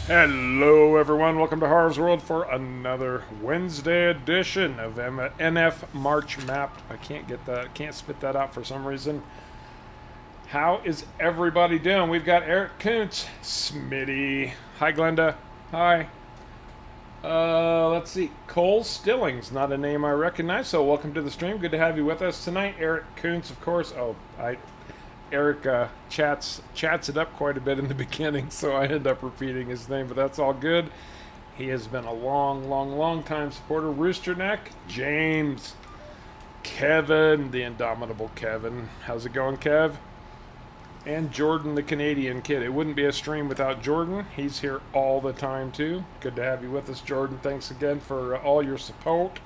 Hello, everyone. Welcome to Harv's World for another Wednesday edition of NF March Map. I can't get that, can't spit that out for some reason. How is everybody doing? We've got Eric Kuntz, Smitty. Hi, Glenda. Hi. Let's see. Cole Stillings, not a name I recognize, so welcome to the stream. Good to have you with us tonight. Eric Kuntz, of course. Eric chats it up quite a bit in the beginning, so I end up repeating his name, but that's all good. He has been a long time supporter. Roosterneck, James, Kevin, the indomitable Kevin. How's it going, Kev? And Jordan, the Canadian kid. It wouldn't be a stream without Jordan. He's here all the time, too. Good to have you with us, Jordan. Thanks again for all your support.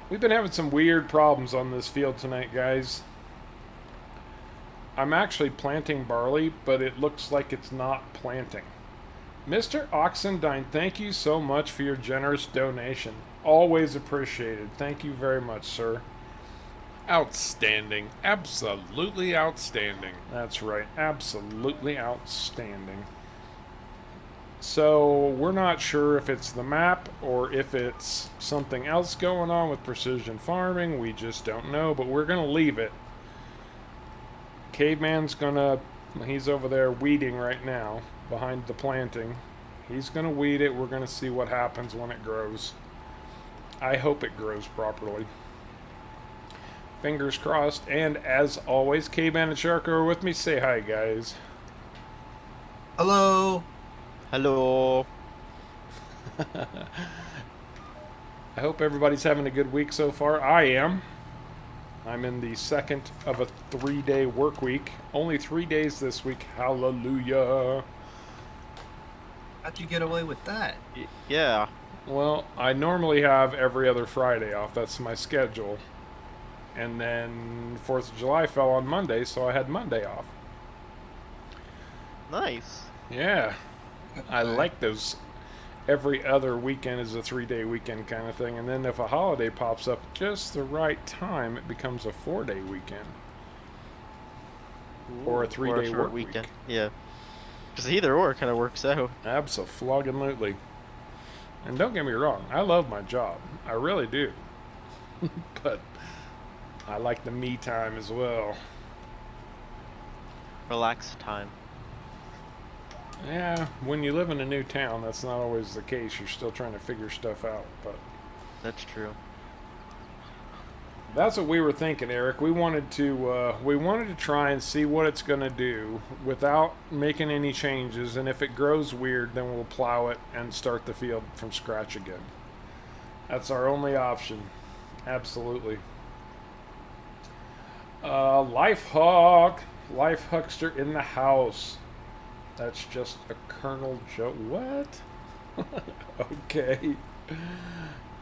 We've been having some weird problems on this field tonight, guys. I'm actually planting barley, but it looks like it's not planting. Mr. Oxendine, thank you so much for your generous donation. Always appreciated. Thank you very much, sir. Outstanding. Absolutely outstanding. That's right. Absolutely outstanding. So, we're not sure if it's the map or if it's something else going on with precision farming. We just don't know, but we're going to leave it. Caveman's he's over there weeding right now behind the planting. He's gonna weed it. We're gonna see what happens when it grows. I hope it grows properly. Fingers crossed. And as always, Caveman and Sharko are with me. Say hi, guys. Hello. Hello. I hope everybody's having a good week so far. I am. I'm in the second of a 3-day work week. Only 3 days this week. Hallelujah. How'd you get away with that? Yeah. Well, I normally have every other Friday off. That's my schedule. And then 4th of July fell on Monday, so I had Monday off. Nice. Yeah. I like those. Every other weekend is a 3-day weekend kind of thing. And then if a holiday pops up just the right time, it becomes a 4-day weekend. Or a 3-day work weekend. Yeah. Because either or kind of works out. Abso-flogging-lutely. And don't get me wrong, I love my job. I really do. But I like the me time as well. Relax time. Yeah, when you live in a new town, that's not always the case. You're still trying to figure stuff out, but That's true. that's what we were thinking, Eric. We wanted to try and see what it's going to do without making any changes, and if it grows weird, then we'll plow it and start the field from scratch again. That's our only option. Absolutely. Life Huckster in the house. That's just a Colonel Joe. What? Okay.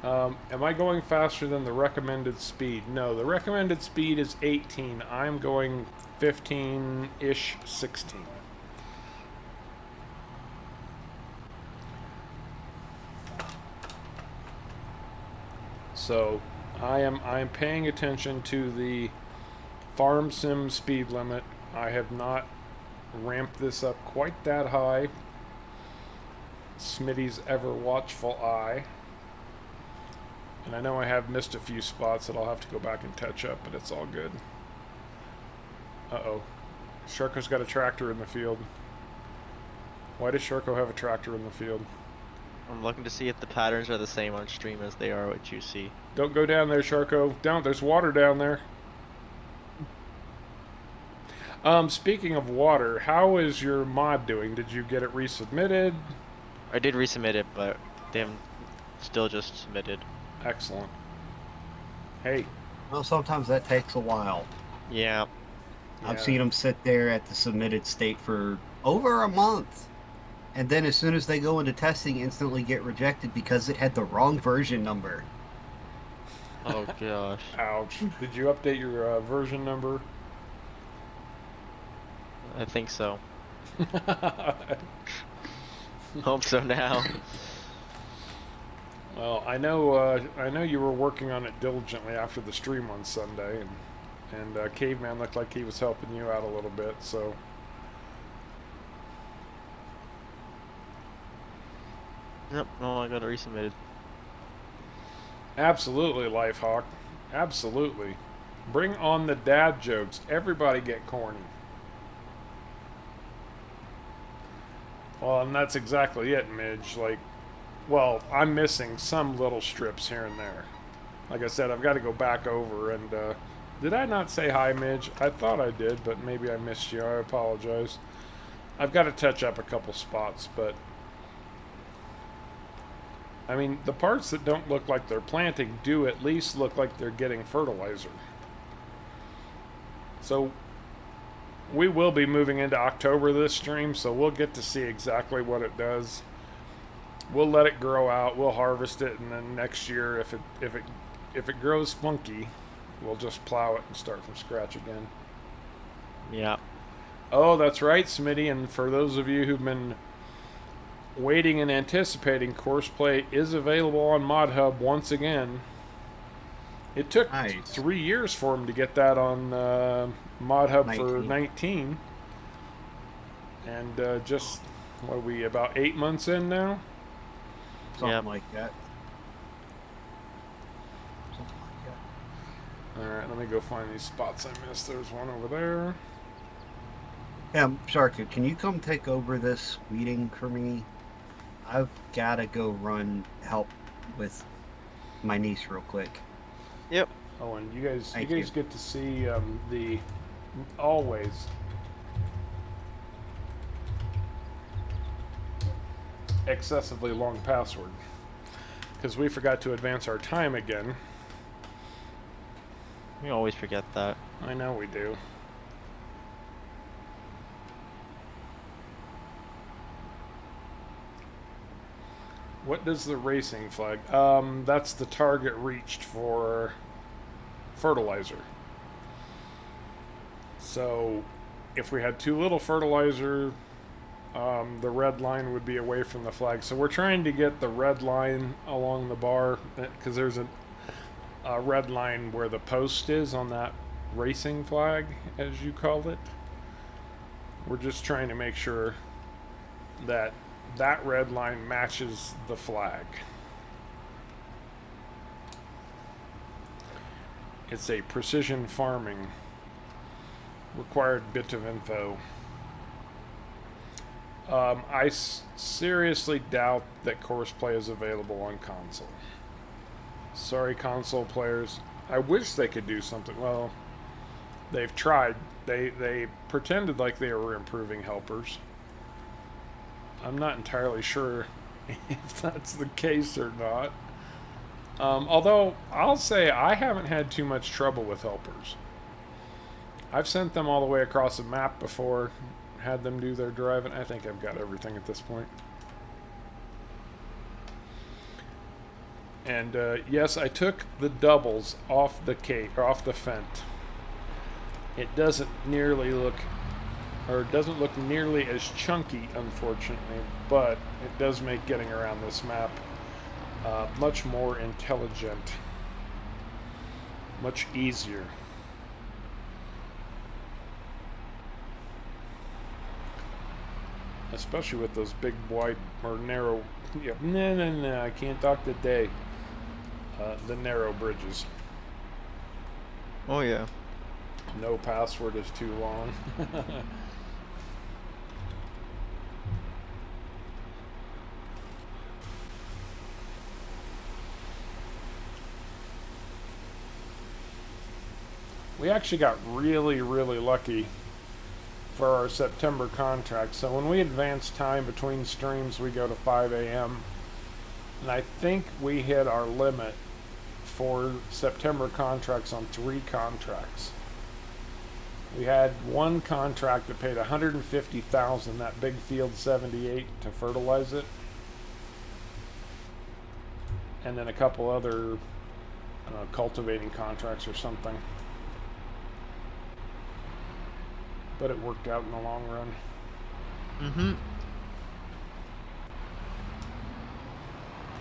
Am I going faster than the recommended speed? No, the recommended speed is 18. I'm going 15-ish, 16. So I'm paying attention to the farm sim speed limit. I have not ramped this up quite that high. Smitty's ever watchful eye. And I know I have missed a few spots that I'll have to go back and touch up, but it's all good. Uh-oh. Sharko's got a tractor in the field. Why does Sharko have a tractor in the field? I'm looking to see if the patterns are the same on stream as they are what you see. Don't go down there, Sharko. Down, there's water down there. Speaking of water, how is your mod doing? Did you get it resubmitted? I did resubmit it, but they haven't still just submitted. Excellent. Hey. Well, sometimes that takes a while. Yeah. I've seen them sit there at the submitted state for over a month. And then as soon as they go into testing, instantly get rejected because it had the wrong version number. Oh, gosh. Ouch. Did you update your version number? I think so. Hope so now. Well, I know you were working on it diligently after the stream on Sunday, and Caveman looked like he was helping you out a little bit, so Yep, no, I got it resubmitted. Absolutely, Lifehawk. Absolutely. Bring on the dad jokes. Everybody get corny. Well, and that's exactly it, Midge. Like, well, I'm missing some little strips here and there. Like I said, I've got to go back over and, did I not say hi, Midge? I thought I did, but maybe I missed you. I apologize. I've got to touch up a couple spots, but I mean, the parts that don't look like they're planting do at least look like they're getting fertilizer. So we will be moving into October this stream, so we'll get to see exactly what it does. We'll let it grow out, we'll harvest it, and then next year, if it grows funky, we'll just plow it and start from scratch again. Yeah. Oh, that's right, Smitty, and for those of you who've been waiting and anticipating, Courseplay is available on ModHub once again. It took Nice. 3 years for him to get that on ModHub 19. for 19. And just, what are we, about 8 months in now? Something Yep. like that. Something like that. Alright, let me go find these spots I missed. There's one over there. Yeah, Sharka, can you come take over this weeding for me? I've got to go help with my niece real quick. Yep. Oh, and you guys Thank get you. to see the always excessively long password because we forgot to advance our time again. We always forget that. I know we do. What does the racing flag? That's the target reached for fertilizer. So if we had too little fertilizer, the red line would be away from the flag. So we're trying to get the red line along the bar because there's a red line where the post is on that racing flag, as you called it. We're just trying to make sure that that red line matches the flag. It's a precision farming required bit of info. I seriously doubt that Courseplay is available on console. Sorry, console players. I wish they could do something. Well, they've tried. They pretended like they were improving helpers. I'm not entirely sure if that's the case or not. Although, I'll say I haven't had too much trouble with helpers. I've sent them all the way across the map before, had them do their driving. I think I've got everything at this point. And yes, I took the doubles off the off the Fent. It doesn't nearly look, or it doesn't look nearly as chunky, unfortunately, but it does make getting around this map much more intelligent, much easier. Especially with those big, wide, or narrow, yeah, no, I can't talk today. The narrow bridges. Oh yeah. No password is too long. We actually got really, really lucky for our September contract. So when we advance time between streams, we go to 5 a.m. And I think we hit our limit for September contracts on 3 contracts. We had one contract that paid $150,000, that big field 78, to fertilize it, and then a couple other cultivating contracts or something. But it worked out in the long run. Mm-hmm.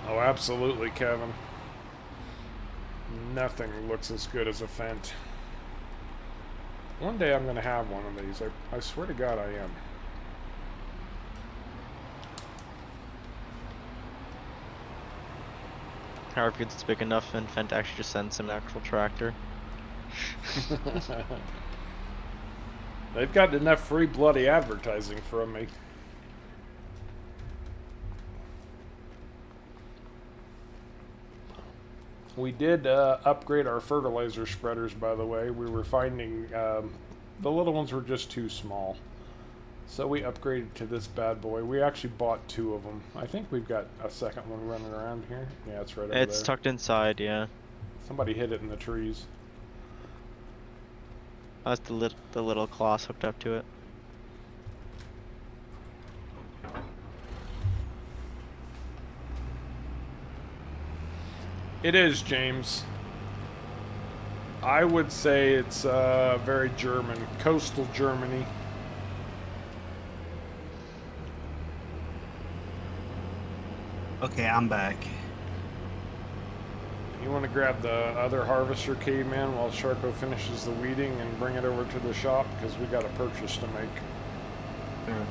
Oh, absolutely, Kevin. Nothing looks as good as a Fent. One day I'm going to have one of these. I swear to God I am. However, if it's big enough and Fent actually just sends him an actual tractor. They've got enough free bloody advertising from me. We did upgrade our fertilizer spreaders, by the way. We were finding the little ones were just too small. So we upgraded to this bad boy. We actually bought 2 of them. I think we've got a second one running around here. Yeah, it's right over It's there. tucked inside, yeah. Somebody hid it in the trees. That's the little claws hooked up to it. It is, James. I would say it's very German, coastal Germany. Okay, I'm back. You want to grab the other harvester, caveman, while Sharko finishes the weeding and bring it over to the shop, because we got a purchase to make. Sure.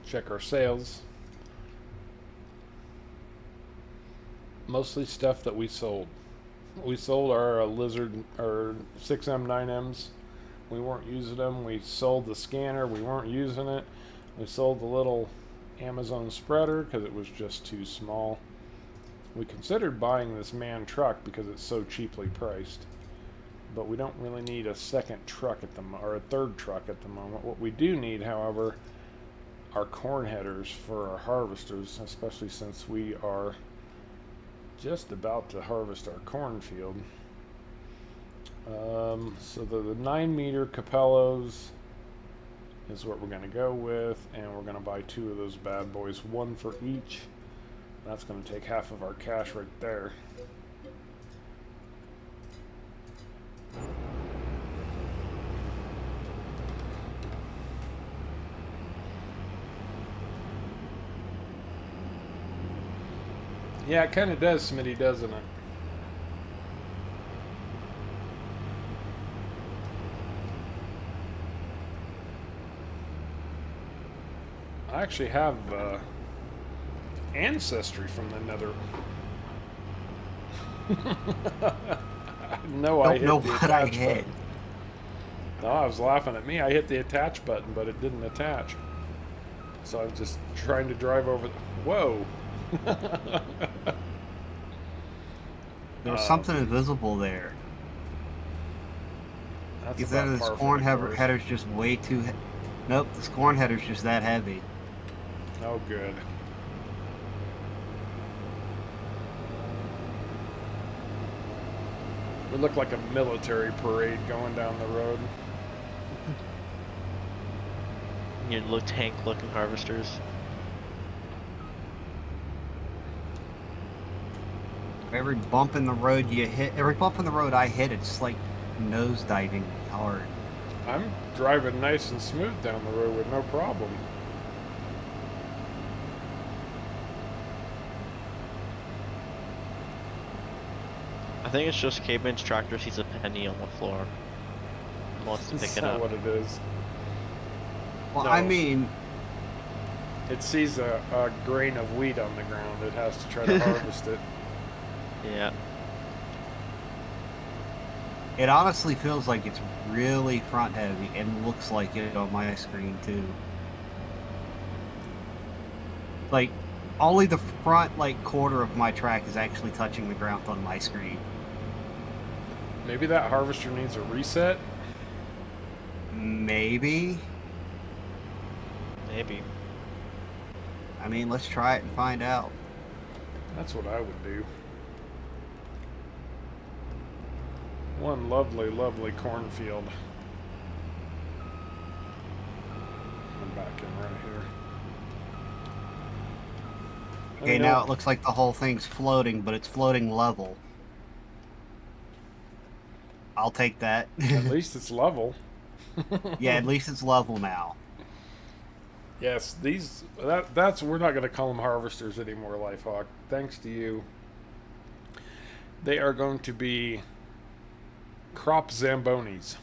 Check our sales. Mostly stuff that we sold. We sold our lizard, our 6M, 9Ms. We weren't using them. We sold the scanner. We weren't using it. We sold the little Amazon spreader because it was just too small. We considered buying this man truck because it's so cheaply priced. But we don't really need a second truck at the or a third truck at the moment. What we do need, however, are corn headers for our harvesters, especially since we are just about to harvest our cornfield. So the 9-meter Capellos is what we're going to go with, and we're going to buy 2 of those bad boys, 1 for each. That's going to take half of our cash right there. Yeah, it kind of does, Smitty, doesn't it? I actually have ancestry from the Nether. No, I Don't know hit the what I attach hit. button. No, I was laughing at me. I hit the attach button, but it didn't attach. So I was just trying to drive over. Whoa. There's something invisible there. That's Either about this par for corn the course. header's just way too. Nope, this corn header's just that heavy. Oh, good. We look like a military parade going down the road. Your little tank-looking harvesters. Every bump in the road you hit, every bump in the road I hit, it's like nose diving hard. I'm driving nice and smooth down the road with no problem. I think it's just Caveman's tractor sees a penny on the floor and wants to pick That's it not up. what it is. Well, No. I mean, It sees a grain of wheat on the ground. It has to try to harvest it. Yeah. it honestly feels like it's really front heavy and looks like it on my screen too. Like, only the front like quarter of my track is actually touching the ground on my screen. Maybe that harvester needs a reset. Maybe. Maybe. I mean, let's try it and find out. That's what I would do. One lovely, lovely cornfield. I'm back in right here. Okay, You now know, it looks like the whole thing's floating, but it's floating level. I'll take that. at least it's level. Yeah, at least it's level now. Yes, that's we're not going to call them harvesters anymore, Lifehawk. Thanks to you. They are going to be crop zambonis.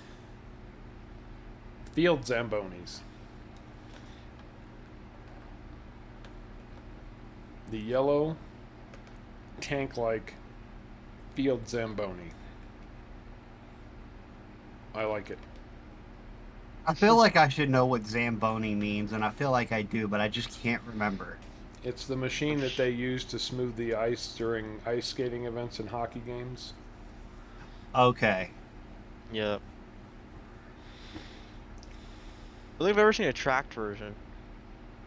Field zambonis. The yellow tank-like field zamboni. I like it. I feel like I should know what Zamboni means, and I feel like I do, but I just can't remember. It's the machine that they use to smooth the ice during ice skating events and hockey games. Okay. Yeah. I don't think I've ever seen a tracked version,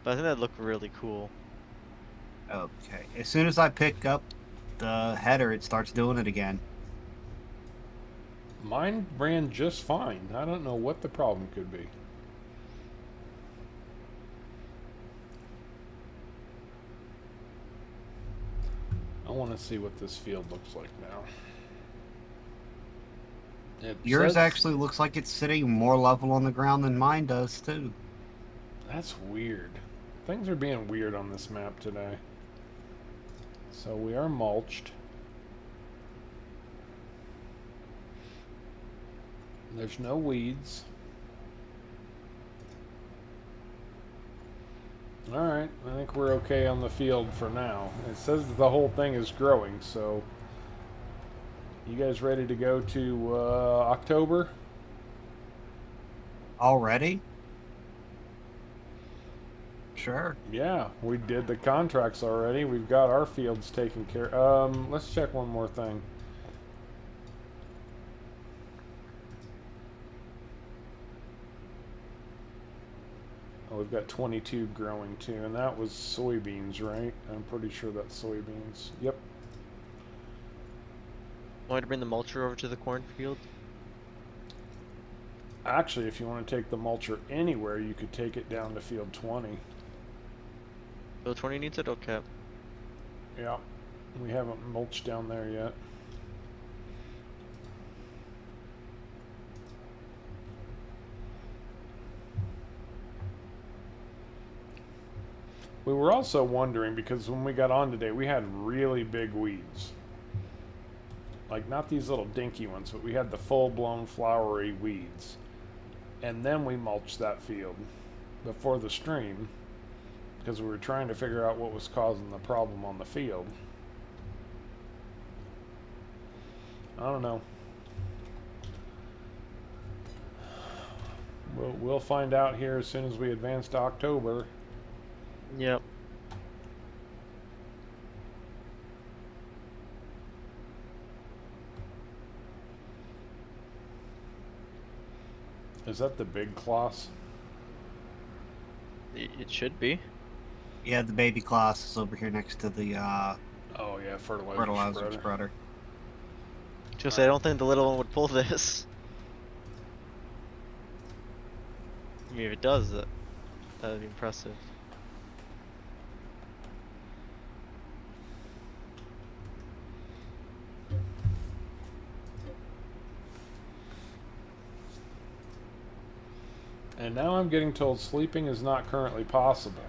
but I think that'd look really cool. Okay. As soon as I pick up the header, it starts doing it again. Mine ran just fine. I don't know what the problem could be. I want to see what this field looks like now. Yours actually looks like it's sitting more level on the ground than mine does, too. That's weird. Things are being weird on this map today. So we are mulched. There's no weeds. Alright, I think we're okay on the field for now. It says that the whole thing is growing, so... You guys ready to go to October? Already? Sure. Yeah, we did the contracts already. We've got our fields taken care. Let's check one more thing. Oh, we've got 22 growing too, and that was soybeans, right? I'm pretty sure that's soybeans. Yep. Want to bring the mulcher over to the cornfield? Actually, if you want to take the mulcher anywhere, you could take it down to field 20. Field 20 needs it? Okay. Yeah, we haven't mulched down there yet. We were also wondering, because when we got on today, we had really big weeds. Like, not these little dinky ones, but we had the full-blown flowery weeds. And then we mulched that field before the stream, because we were trying to figure out what was causing the problem on the field. I don't know. We'll find out here as soon as we advance to October. Yep. Is that the big cloth? It should be. Yeah, the baby class is over here next to the Oh yeah, fertilizer spreader. Just say I don't think the little one would pull this. I mean, if it does, that'd be impressive. And now I'm getting told sleeping is not currently possible.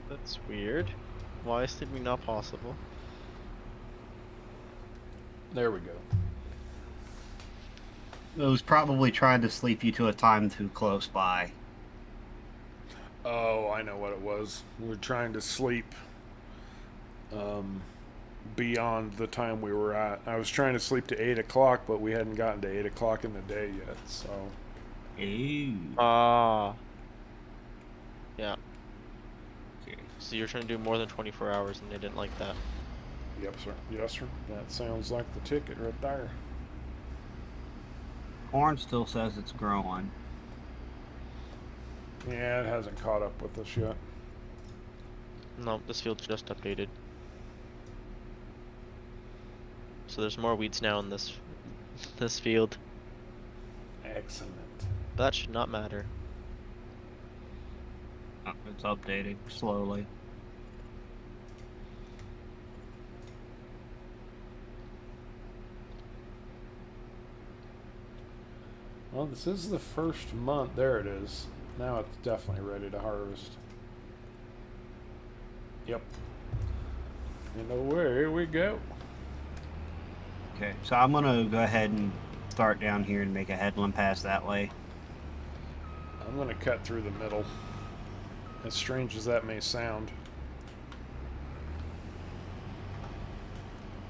That's weird. Why is sleeping not possible? There we go. It was probably trying to sleep you to a time too close by. Oh, I know what it was. We were trying to sleep beyond the time we were at. I was trying to sleep to 8 o'clock, but we hadn't gotten to 8 o'clock in the day yet, so... Ew. Ah. Yeah. Okay. So you're trying to do more than 24 hours and they didn't like that. Yep, sir. Yes, sir. That sounds like the ticket right there. Corn still says it's growing. Yeah, it hasn't caught up with us yet. No, this field's just updated. So there's more weeds now in this field. Excellent. But that should not matter. It's updating slowly. Well, this is the first month. There it is. Now it's definitely ready to harvest. Yep. And away we go. Okay, so I'm gonna go ahead and start down here and make a headland pass that way. I'm going to cut through the middle. As strange as that may sound.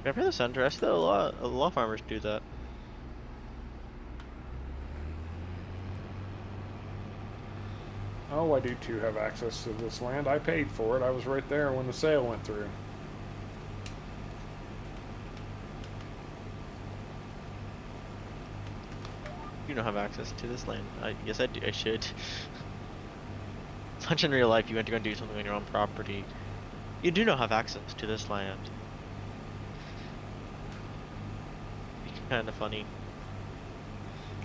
Yeah, for the center, I see that a lot of farmers do that. Oh, I do too have access to this land. I paid for it. I was right there when the sale went through. You don't have access to this land. Yes, I do. I should. Much in real life, you went to go do something on your own property. You do not have access to this land. It's kind of funny.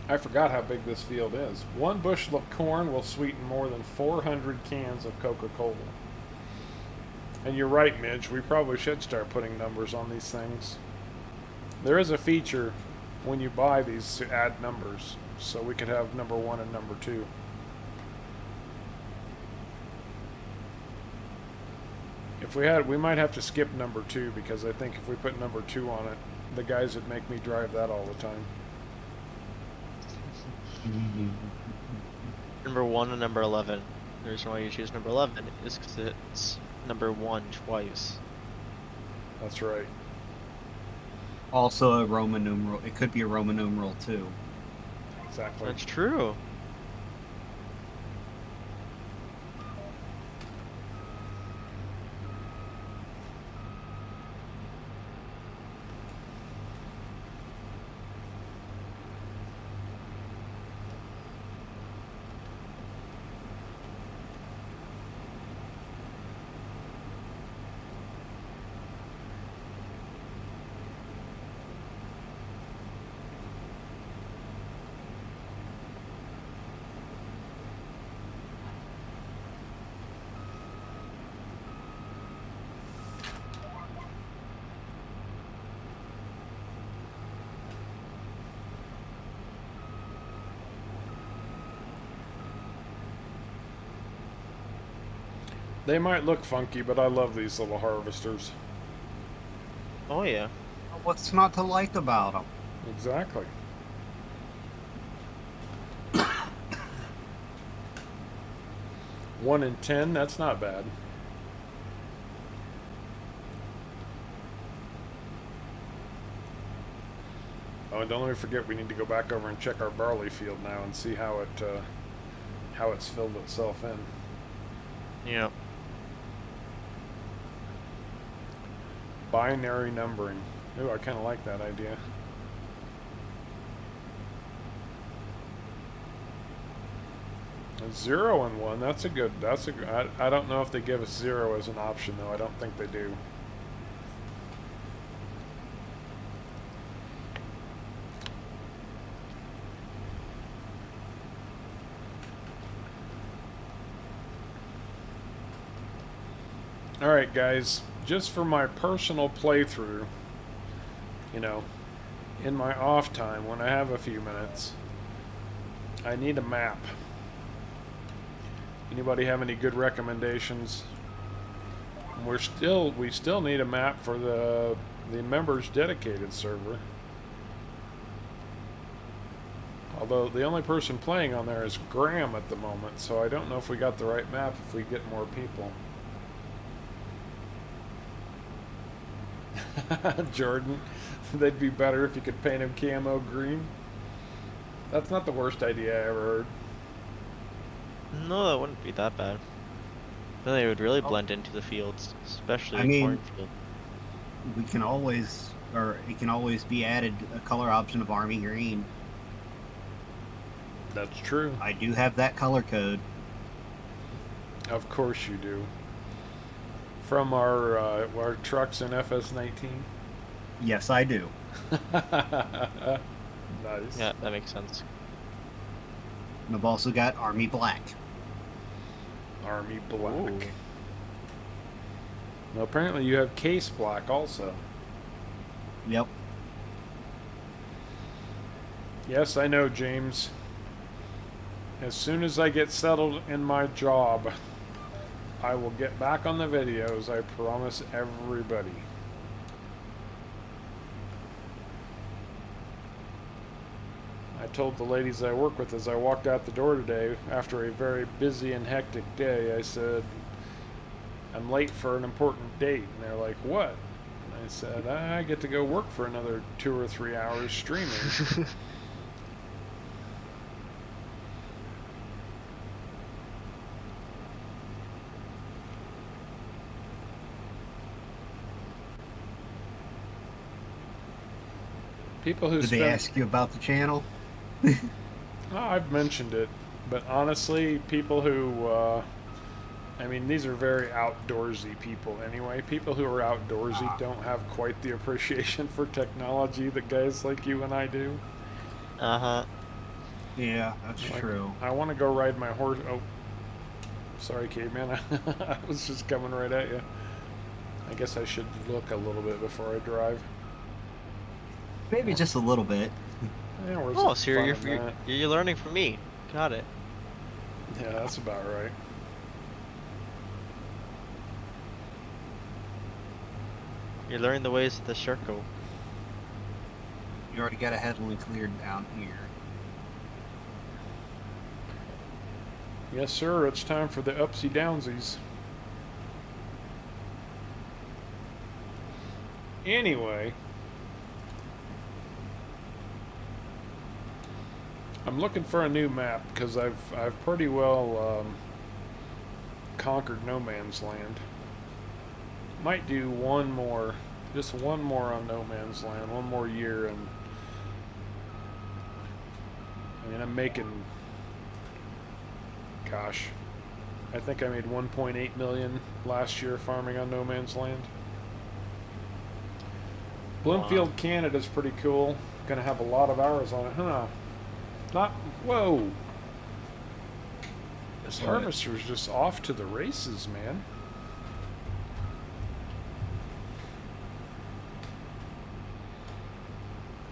I forgot how big this field is. One bushel of corn will sweeten more than 400 cans of Coca-Cola. And you're right, Midge. We probably should start putting numbers on these things. There is a feature when you buy these to add numbers, so we could have number 1 and number 2. If we had, we might have to skip number 2, because I think if we put number 2 on it, the guys would make me drive that all the time. Number 1 and number 11. The reason why you choose number 11 is because it's number 1 twice. That's right. Also a Roman numeral. It could be a Roman numeral too. Exactly. That's true. They might look funky, but I love these little harvesters. Oh yeah. What's not to like about them? Exactly. One in 10, that's not bad. Oh, and don't let me forget, we need to go back over and check our barley field now and see how it's filled itself in. Yep. Binary numbering. Ooh, I kind of like that idea. A 0 and 1. That's a good. I don't know if they give us 0 as an option though. I don't think they do. All right, guys. Just for my personal playthrough, you know, in my off time when I have a few minutes, I need a map. Anybody have any good recommendations? We still need a map for the members dedicated server. Although the only person playing on there is Graham at the moment, so I don't know if we got the right map if we get more people. Jordan, they'd be better if you could paint him camo green. That's not the worst idea I ever heard. No, that wouldn't be that bad. Then they would really blend into the fields, especially I the mean, cornfield. We can always, or it can always be added a color option of army green. That's true. I do have that color code. Of course you do. From our trucks in FS22. Yes, I do. Nice. Yeah, that makes sense. And I've also got army black. Army black. Ooh. Well, apparently you have case black also. Yep. Yes, I know, James. as soon as I get settled in my job, I will get back on the videos, I promise everybody. I told the ladies I work with as I walked out the door today, after a very busy and hectic day, I said, I'm late for an important date. And they're like, what? And I said, I get to go work for another 2 or 3 hours streaming. People who Did they spend... ask you about the channel? Oh, I've mentioned it, but honestly, people who, I mean, these are very outdoorsy people anyway. People who are outdoorsy don't have quite the appreciation for technology that guys like you and I do. Uh-huh. Yeah, that's true. I want to go ride my horse. Oh, sorry, caveman. I was just coming right at you. I guess I should look a little bit before I drive. Maybe just a little bit. Yeah, where's Oh, the so fun you're, in you're, that? you're learning from me. Got it. Yeah, that's about right. You're learning the ways of the Sherco. You already got a headland cleared down here. Yes, sir. It's time for the upsy downsies. Anyway, I'm looking for a new map because I've pretty well conquered no man's land. Might do one more, just one more on no man's land, one more year, and I mean I'm making, gosh, I think I made 1.8 million last year farming on no man's land. Bloomfield, Canada's pretty cool. Gonna have a lot of hours on it, huh? Not, whoa. This harvester's just off to the races, man.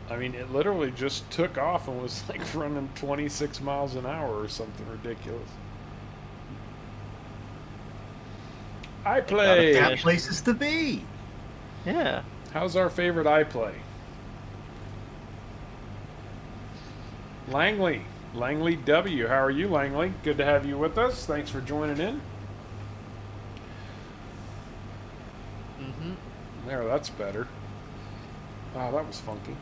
I mean, it literally just took off and was like running 26 miles an hour or something ridiculous. I play. Got places to be. Yeah. How's our favorite I play? Langley W. How are you, Langley? Good to have you with us. Thanks for joining in. There, that's better. Wow, that was funky.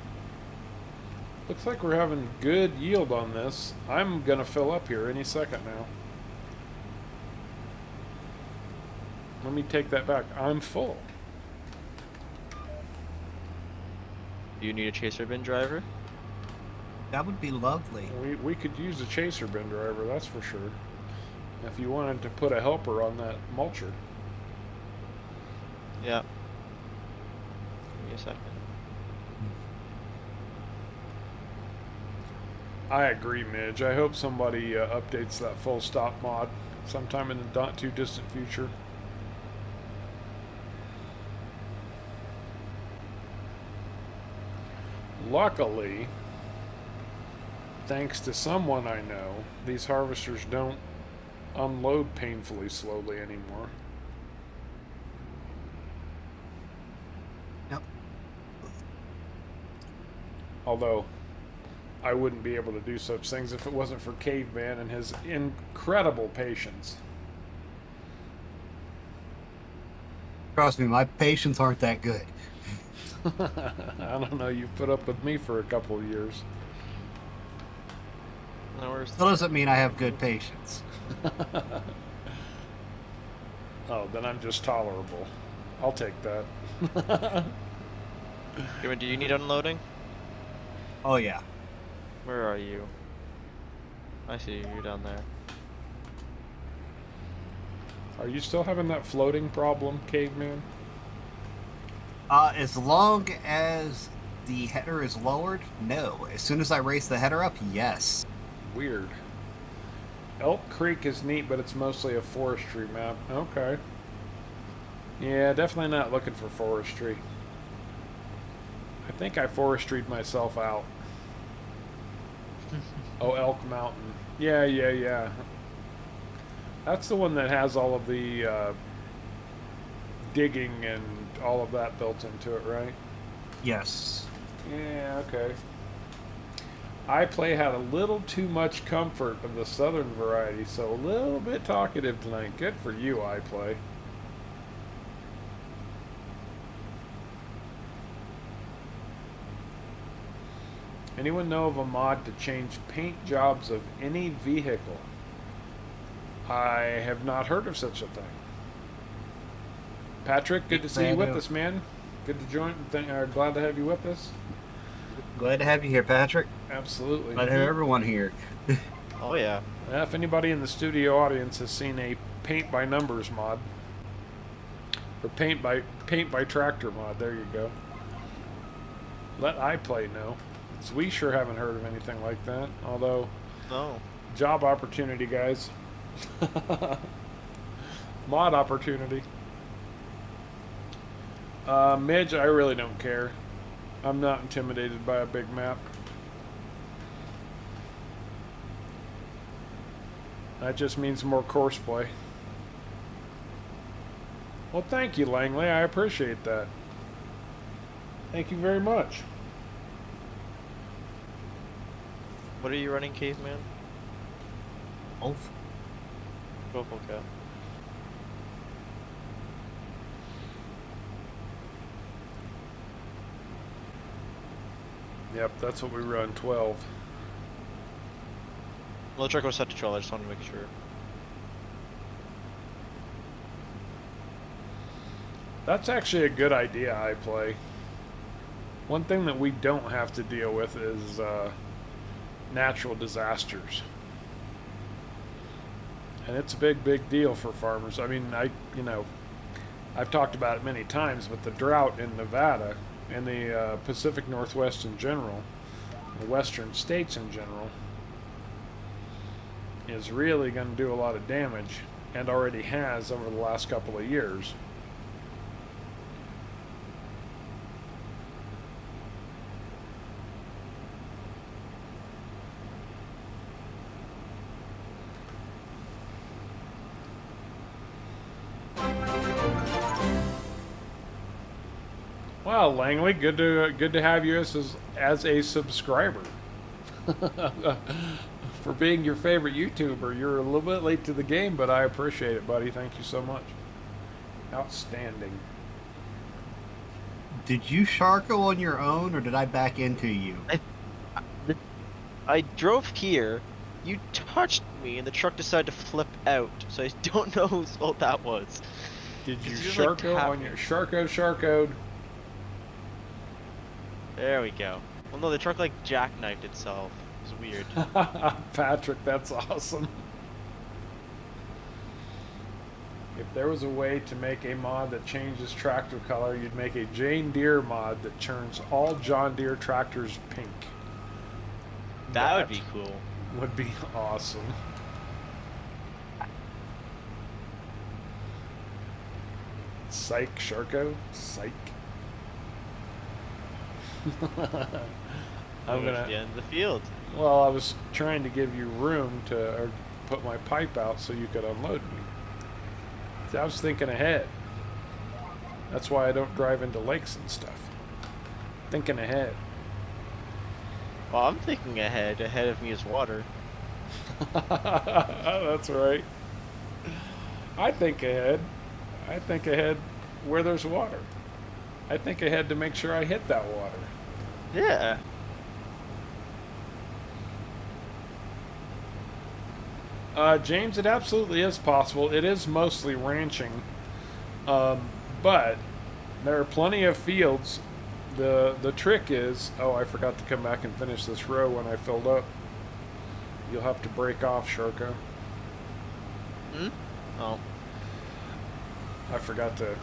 Looks like we're having good yield on this. I'm gonna fill up here any second now. Let me take that back. I'm full. Do you need a chaser bin driver? That would be lovely. We could use a chaser bin driver, that's for sure. If you wanted to put a helper on that mulcher. Yeah. Give me a second. I agree, Midge. I hope somebody updates that full stop mod sometime in the not too distant future. Luckily, thanks to someone I know, these harvesters don't unload painfully slowly anymore. Yep. Although, I wouldn't be able to do such things if it wasn't for Caveman and his incredible patience. Trust me, my patience aren't that good. I don't know, you've put up with me for a couple of years. No worries. That doesn't mean I have good patience. Oh, then I'm just tolerable. I'll take that. Kevin, do you need unloading? Oh yeah. Where are you? I see you down there. Are you still having that floating problem, Caveman? As long as the header is lowered, no. As soon as I raise the header up, yes. Weird. Elk Creek is neat, but it's mostly a forestry map. Okay. Yeah, definitely not looking for forestry. I think I forestry'd myself out. Oh, Elk Mountain. Yeah, yeah, yeah. That's the one that has all of the digging and all of that built into it, right? Yes. Yeah, okay. iPlay had a little too much comfort of the southern variety, so a little bit talkative tonight. Good for you, iPlay. Anyone know of a mod to change paint jobs of any vehicle? I have not heard of such a thing. Patrick, good to see you with us, man. Good to join. Glad to have you with us. Glad to have you here, Patrick. Absolutely. Glad to have everyone here. Oh yeah. If anybody in the studio audience has seen a paint by numbers mod, or paint by tractor mod, there you go. Let iPlay know. 'Cause we sure haven't heard of anything like that. Although, No. job opportunity, guys. Mod opportunity. Midge, I really don't care. I'm not intimidated by a big map. That just means more course play. Well, thank you, Langley. I appreciate that. Thank you very much. What are you running, Caveman? Both. Both, okay. Yep, that's what we run, 12. Well, the truck was set to 12, I just wanted to make sure. That's actually a good idea, iPlay. One thing that we don't have to deal with is natural disasters. And it's a big, big deal for farmers. I mean, I've talked about it many times, but the drought in Nevada and the Pacific Northwest in general, the western states in general, is really going to do a lot of damage, and already has over the last couple of years. Well, Langley, good to have you as a subscriber. For being your favorite YouTuber, you're a little bit late to the game, but I appreciate it, buddy. Thank you so much. Outstanding. Did you Sharko on your own, or did I back into you? I drove here, you touched me, and the truck decided to flip out, so I don't know whose fault that was. Did you It's just like Sharko on your Sharkoed? There we go. Well, no, the truck like jackknifed itself. It was weird. Patrick, that's awesome. If there was a way to make a mod that changes tractor color, you'd make a Jane Deere mod that turns all John Deere tractors pink. That would be cool. Would be awesome. Psych, Sharko? Psych. I'm Go to gonna. the end of the field. Well, I was trying to give you room to put my pipe out so you could unload me. See, I was thinking ahead. That's why I don't drive into lakes and stuff. Thinking ahead. Well, I'm thinking ahead. Ahead of me is water. That's right. I think ahead. I think ahead where there's water. I think ahead to make sure I hit that water. Yeah. James, it absolutely is possible. It is mostly ranching. But there are plenty of fields. The trick is... Oh, I forgot to come back and finish this row when I filled up. You'll have to break off, Sharko. Hmm? Oh. I forgot to...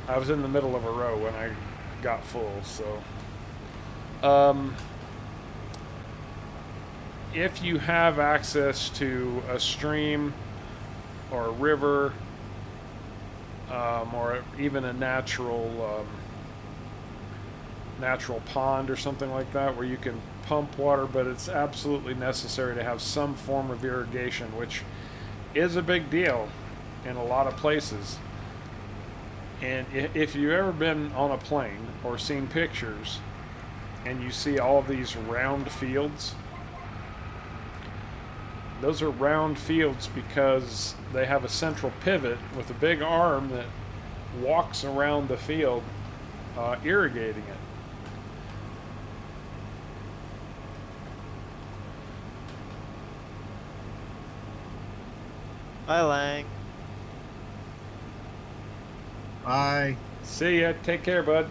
I was in the middle of a row when I got full, so... if you have access to a stream or a river, or even a natural natural pond or something like that where you can pump water, but it's absolutely necessary to have some form of irrigation, which is a big deal in a lot of places. And if you've ever been on a plane or seen pictures and you see all of these round fields, those are round fields because they have a central pivot with a big arm that walks around the field, irrigating it. Hi, Lang. Bye. See ya. Take care, bud.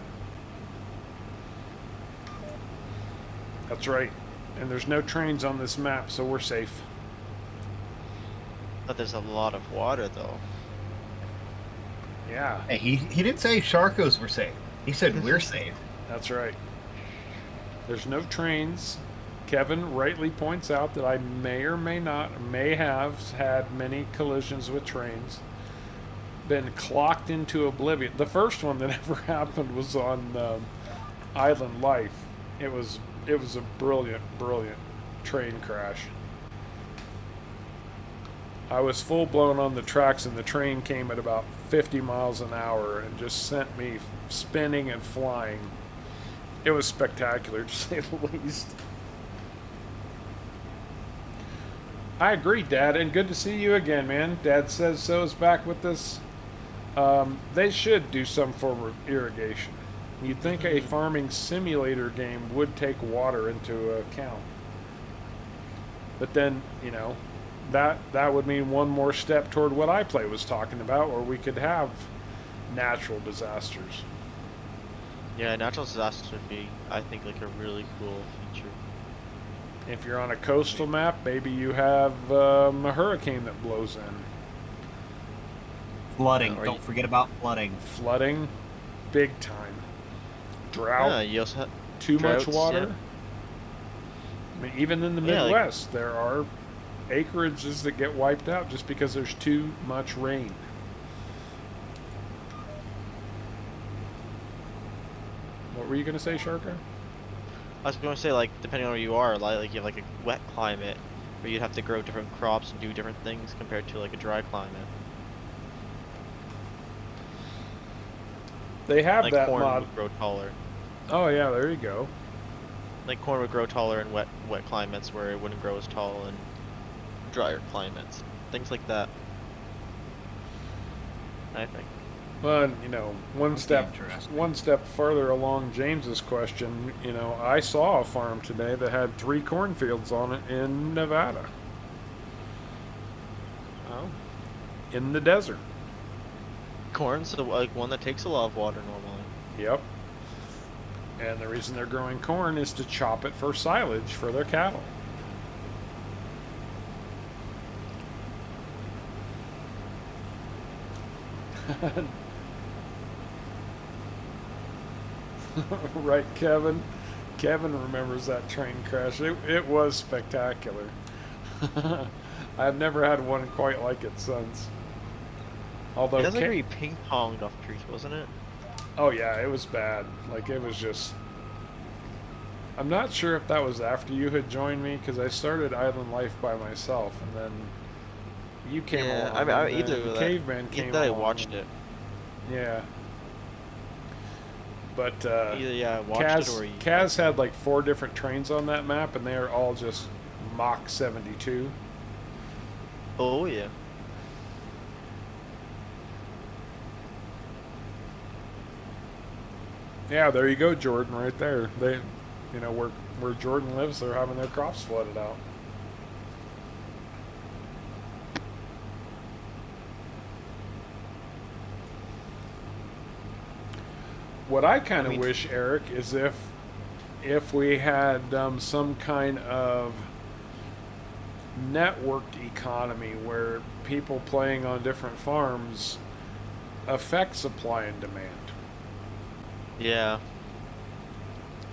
That's right. And there's no trains on this map, so we're safe. But there's a lot of water, though. Yeah, Hey, he didn't say Sharkos were safe. He said we're safe. that's right. There's no trains. Kevin rightly points out that I may or may have had many collisions with trains. Been clocked into oblivion. The first one that ever happened was on Island Life. It was a brilliant train crash. I was full blown on the tracks and the train came at about 50 miles an hour and just sent me spinning and flying. It was spectacular, to say the least. I agree, Dad, and good to see you again, man. Dad Says So is back with us. They should do some form of irrigation. You'd think a farming simulator game would take water into account. But then, that would mean one more step toward what iPlay was talking about, where we could have natural disasters. Yeah, natural disasters would be, I think, like a really cool feature. If you're on a coastal map, maybe you have a hurricane that blows in. Flooding. Or Don't forget about flooding. Flooding, big time. Drought, Yeah, you also have too much droughts, water. yeah. I mean, even in the Yeah, like- Midwest, there are acreages that get wiped out just because there's too much rain. What were you going to say, Sharka? I was going to say, like, depending on where you are, like you have like a wet climate where you'd have to grow different crops and do different things compared to like a dry climate. They have Like that corn mod. would grow taller. Oh yeah, there you go. Like corn would grow taller in wet climates where it wouldn't grow as tall in drier climates. Things like that. I think. But one interesting. step further along James's question, I saw a farm today that had 3 cornfields on it in Nevada, Oh. in the desert. Corn's like one that takes a lot of water normally. Yep. And the reason they're growing corn is to chop it for silage for their cattle. Right, Kevin? Kevin remembers that train crash. It was spectacular. I've never had one quite like it since. Although, It was like where you ping ponged off trees, wasn't it? oh yeah, it was bad. Like it was just. I'm not sure if that was after you had joined me because I started Island Life by myself, and then you came Yeah, along. I mean, and then either that, Caveman came either I along. watched it. Yeah. But Either yeah, I watched it or you. Kaz had like 4 different trains on that map, and they are all just Mach 72. Oh yeah. Yeah, there you go, Jordan, right there. They, where Jordan lives, they're having their crops flooded out. What I kind of wish, Eric, is if we had some kind of networked economy where people playing on different farms affect supply and demand. Yeah.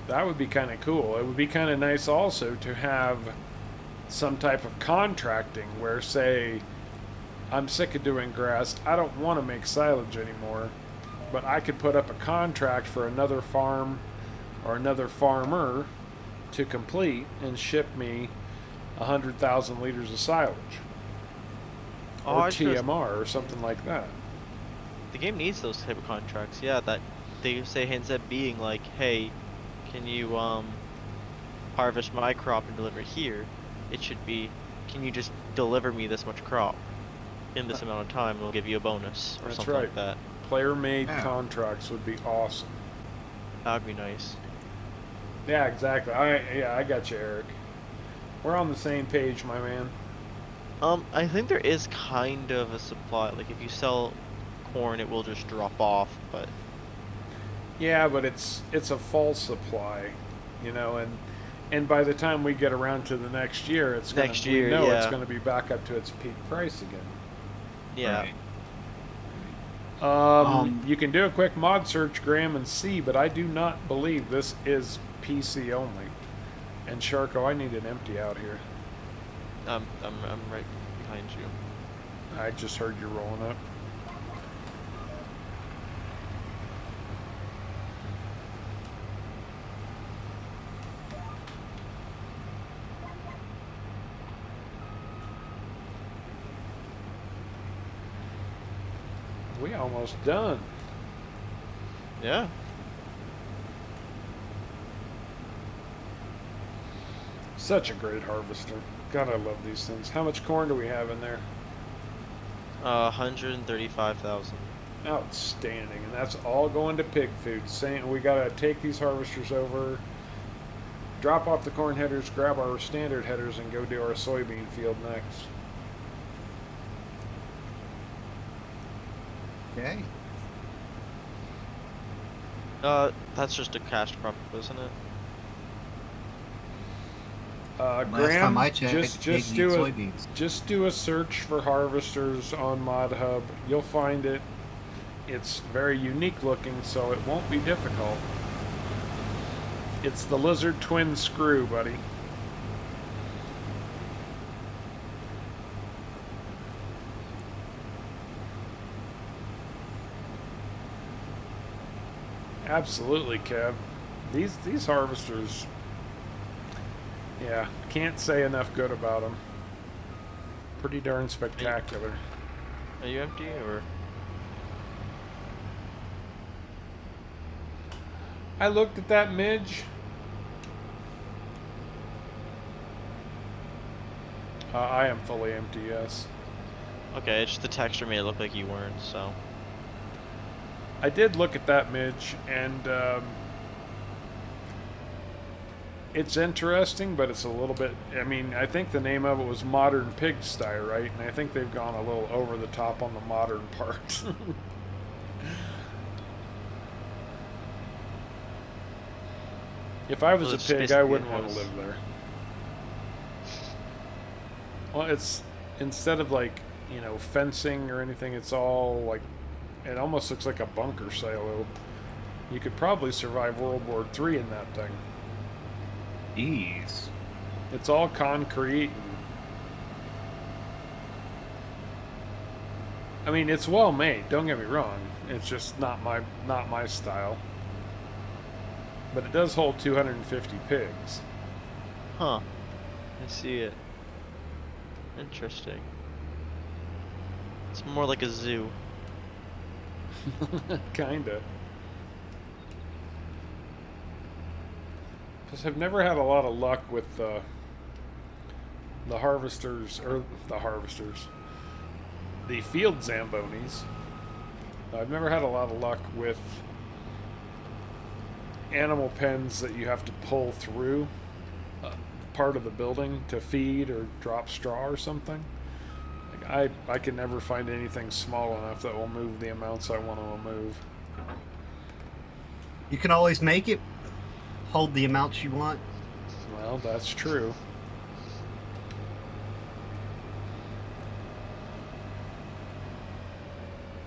That would be kind of cool. It would be kind of nice also to have some type of contracting where, say, I'm sick of doing grass, I don't want to make silage anymore, but I could put up a contract for another farm or another farmer to complete and ship me 100,000 liters of silage Oh, or I should've- TMR or something like that. The game needs those type of contracts. Yeah, that they say instead of being like, hey, can you harvest my crop and deliver it here? It should be, can you just deliver me this much crop in this amount of time? We'll give you a bonus or That's something right. like that. Player-made Yeah. contracts would be awesome. That'd be nice. Yeah, exactly. I got you, Eric. We're on the same page, my man. I think there is kind of a supply. Like if you sell corn, it will just drop off. But Yeah, but it's a false supply, you know, and by the time we get around to the next year, it's gonna, Next we year, know it's yeah. going to be back up to its peak price again. yeah, Right. You can do a quick mod search, Graham, and see, but I do not believe this is PC only. And Sharko, I need an empty out here. I'm right behind you. I just heard you rolling up. We almost done. Yeah. Such a great harvester. God, I love these things. How much corn do we have in there? 135,000. Outstanding, and that's all going to pig food. Saying we gotta take these harvesters over, drop off the corn headers, grab our standard headers, and go do our soybean field next. Okay. That's just a cash crop, isn't it? Last Graham, time I checked, just pigs eat do a soybeans. just do a search for harvesters on Mod Hub. You'll find it. It's very unique looking, so it won't be difficult. It's the Lizard Twin Screw, buddy. Absolutely, Kev. These harvesters, yeah, can't say enough good about them. Pretty darn spectacular. Are you empty or? I looked at that midge. I am fully empty, yes. Okay, it's just the texture made it look like you weren't. So. I did look at that midge, and it's interesting, but it's a little bit. I mean, I think the name of it was Modern Pigsty, right? And I think they've gone a little over the top on the modern part. If I was Well, a it's pig, I basically wouldn't a want to house. live there. Well, it's instead of like, you know, fencing or anything, it's all like, it almost looks like a bunker silo. You could probably survive World War III in that thing. Jeez. It's all concrete. I mean, it's well made. Don't get me wrong. It's just not my style. But it does hold 250 pigs. Huh. I see it. Interesting. It's more like a zoo. Kinda. Because I've never had a lot of luck with the harvesters, or the field Zambonis. I've never had a lot of luck with animal pens that you have to pull through part of the building to feed or drop straw or something. Like I can never find anything small enough that will move the amounts I want to move. You can always make it hold the amounts you want. Well, that's true.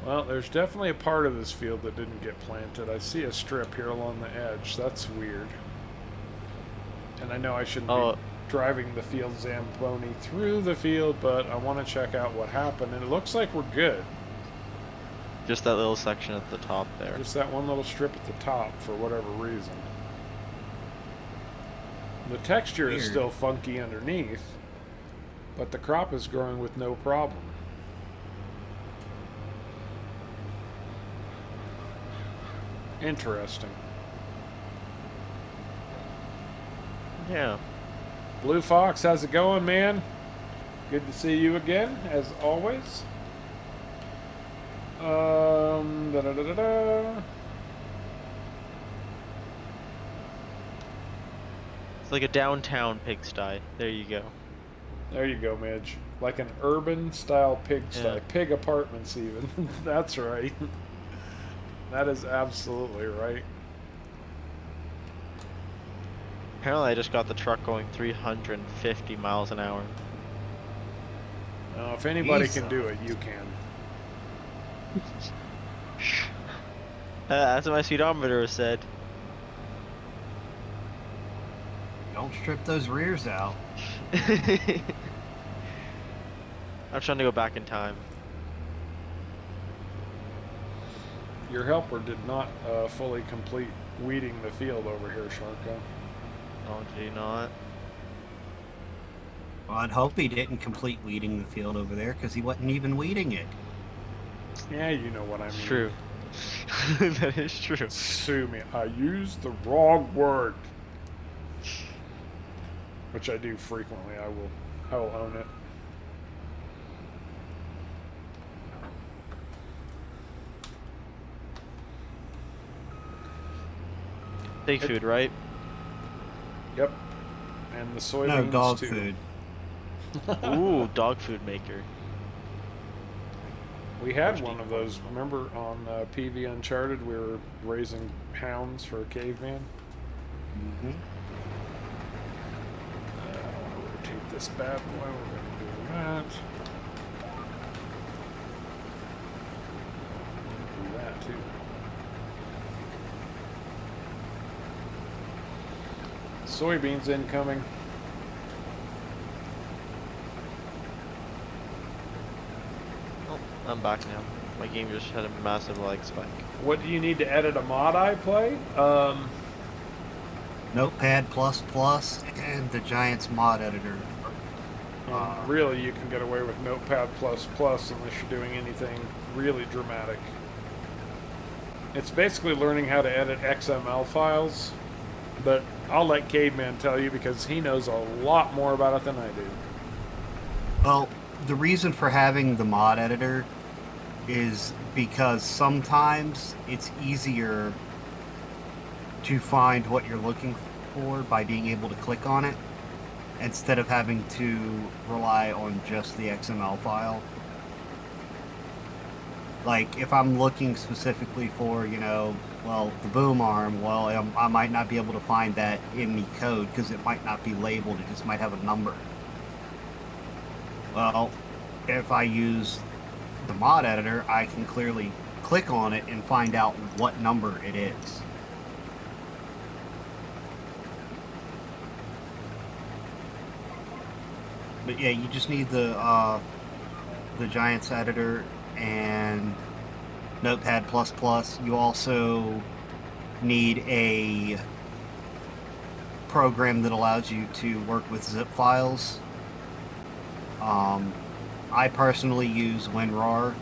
Well, there's definitely a part of this field that didn't get planted. I see a strip here along the edge. That's weird. And I know I shouldn't be driving the field Zamboni through the field, but I want to check out what happened. And it looks like we're good. Just that little section at the top there. Just that one little strip at the top for whatever reason. The texture is Weird. still funky underneath, but the crop is growing with no problem. Interesting. Yeah. Blue Fox, how's it going, man? Good to see you again, as always. Da-da-da-da-da. It's like a downtown pigsty. There you go. There you go, Midge. Like an urban style pigsty. Yeah. Pig apartments, even. That's right. That is absolutely right. Apparently, I just got the truck going 350 miles an hour. If anybody Jesus. can do it, you can. That's what my speedometer said. Don't strip those rears out. I'm trying to go back in time. Your helper did not fully complete weeding the field over here, Sharko. Oh, did he not? Well, I'd hope he didn't complete weeding the field over there because he wasn't even weeding it. Yeah, you know what I mean. True. That is true. Sue me. I used the wrong word. Which I do frequently. I will own it. Pig food, right? Yep. And the soybeans No, dog too. food. Ooh, dog food maker. We had one of those. Remember on PV Uncharted, we were raising hounds for a caveman. Mm-hmm. I want to rotate this bad boy. We're going to do that. Do that too. Soybeans incoming. Oh, I'm back now. My game just had a massive lag spike. What do you need to edit a mod I play? Notepad++ and the Giants mod editor. Really, you can get away with Notepad++ unless you're doing anything really dramatic. It's basically learning how to edit XML files, but I'll let Caveman tell you because he knows a lot more about it than I do. Well, the reason for having the mod editor is because sometimes it's easier to find what you're looking for by being able to click on it instead of having to rely on just the XML file. Like, if I'm looking specifically for, the boom arm, I might not be able to find that in the code because it might not be labeled, it just might have a number. Well, if I use the mod editor, I can clearly click on it and find out what number it is. But yeah, you just need the Giants editor and Notepad++. You also need a program that allows you to work with zip files. I personally use WinRAR.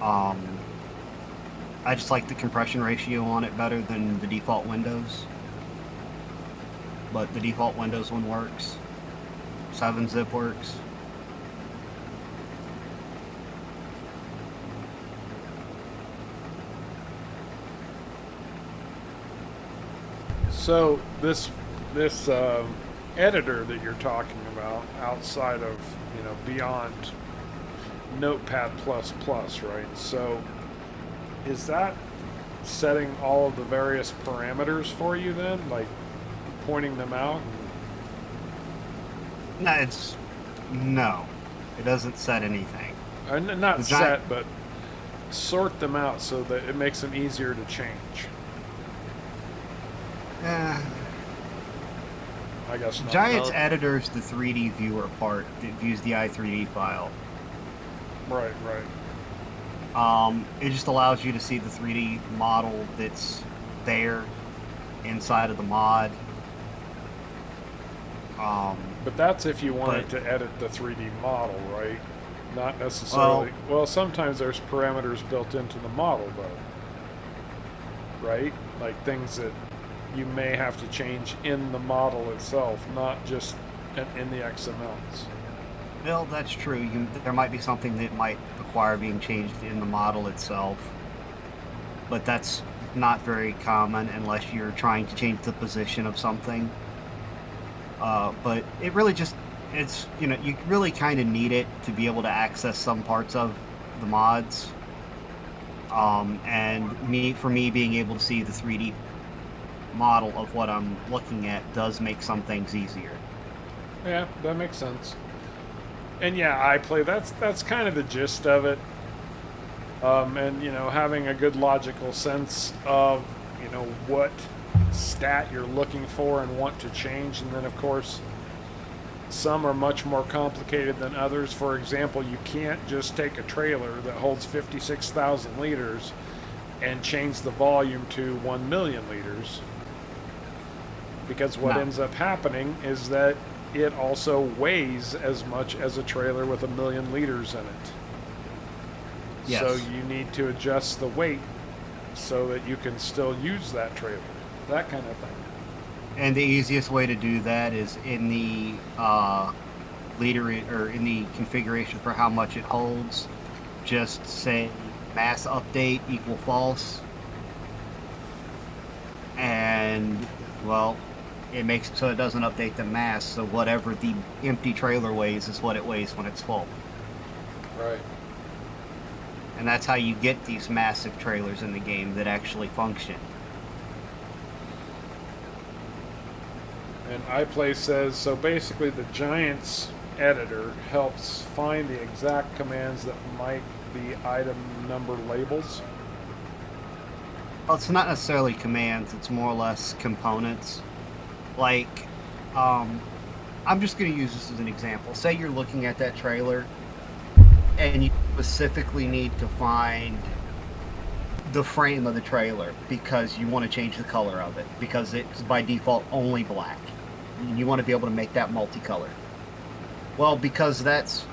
I just like the compression ratio on it better than the default Windows. But the default Windows one works. 7-zip works. So this editor that you're talking about, outside of beyond Notepad++, right? So is that setting all of the various parameters for you then, like pointing them out? No, it doesn't set anything. Not The set, but sort them out so that it makes them easier to change. I guess not. Giants No. editor's the 3D viewer part that views the i3D file. Right. It just allows you to see the 3D model that's there inside of the mod. But that's if you wanted But- to edit the 3D model, right? Not necessarily. Well, sometimes there's parameters built into the model, though. Right? Like things that you may have to change in the model itself, not just in the XMLs. Well, that's true. There might be something that might require being changed in the model itself, but that's not very common unless you're trying to change the position of something. But it really just, it's, you really kind of need it to be able to access some parts of the mods. And for me, being able to see the 3D model of what I'm looking at does make some things easier. Yeah, that makes sense. And yeah, iPlay, that's kind of the gist of it. And having a good logical sense of what stat you're looking for and want to change. And then of course some are much more complicated than others. For example, you can't just take a trailer that holds 56,000 liters and change the volume to 1 million liters, because what ends up happening is that it also weighs as much as a trailer with 1 million liters in it. Yes. So you need to adjust the weight so that you can still use that trailer. That kind of thing. And the easiest way to do that is in the in the configuration for how much it holds. Just say mass update equal false, and well, it makes it so it doesn't update the mass. So whatever the empty trailer weighs is what it weighs when it's full. Right. And that's how you get these massive trailers in the game that actually function. And iPlay says, so basically the Giants editor helps find the exact commands that might be item number labels. Well, it's not necessarily commands, it's more or less components. Like, I'm just going to use this as an example. Say you're looking at that trailer, and you specifically need to find the frame of the trailer because you want to change the color of it, because it's by default only black. And you want to be able to make that multicolored. Well, because that's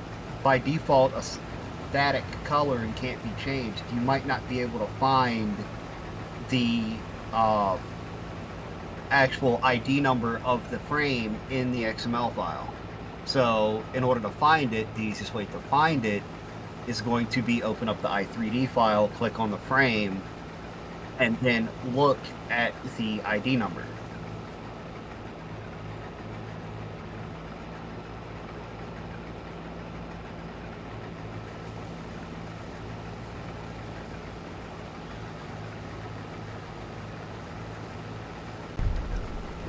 by default a static color and can't be changed, you might not be able to find the actual ID number of the frame in the XML file. So in order to find it, the easiest way to find it is going to be open up the i3D file, click on the frame, and then look at the ID number.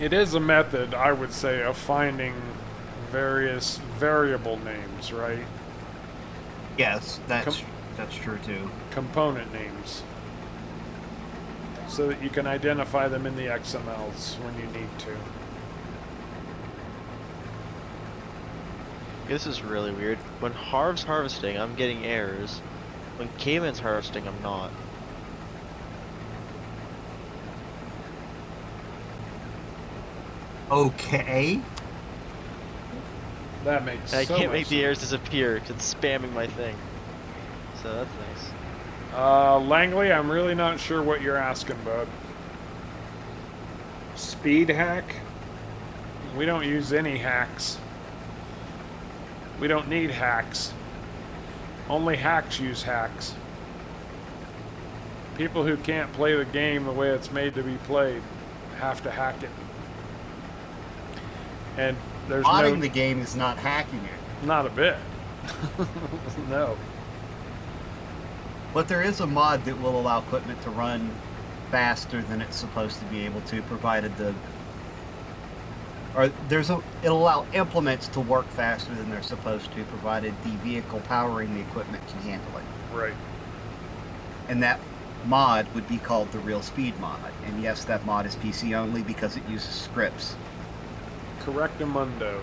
It is a method, I would say, of finding various variable names, right? Yes, that's true too. Component names. So that you can identify them in the XMLs when you need to. This is really weird. When Harv's harvesting, I'm getting errors. When Cayman's harvesting, I'm not. Okay. That makes I so can't much make the errors sense. disappear because it's spamming my thing. So that's nice. Langley, I'm really not sure what you're asking, bud. Speed hack? We don't use any hacks. We don't need hacks. Only hacks use hacks. People who can't play the game the way it's made to be played have to hack it. And there's Modding the game is not hacking it. not a bit. No. But there is a mod that will allow equipment to run faster than it's supposed to be able to, provided it'll allow implements to work faster than they're supposed to, provided the vehicle powering the equipment can handle it. Right. And that mod would be called the Real Speed mod. And yes, that mod is PC only because it uses scripts. Correctamundo.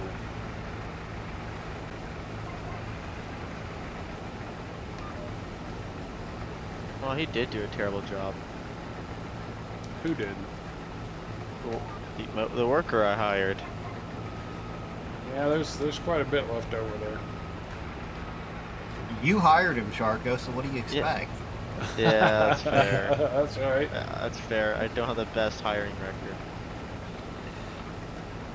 Well, he did do a terrible job. Who did? The worker I hired. Yeah, there's quite a bit left over there. You hired him, Sharko, so what do you Yeah. expect? Yeah, that's fair. That's right. Yeah, that's fair. I don't have the best hiring record.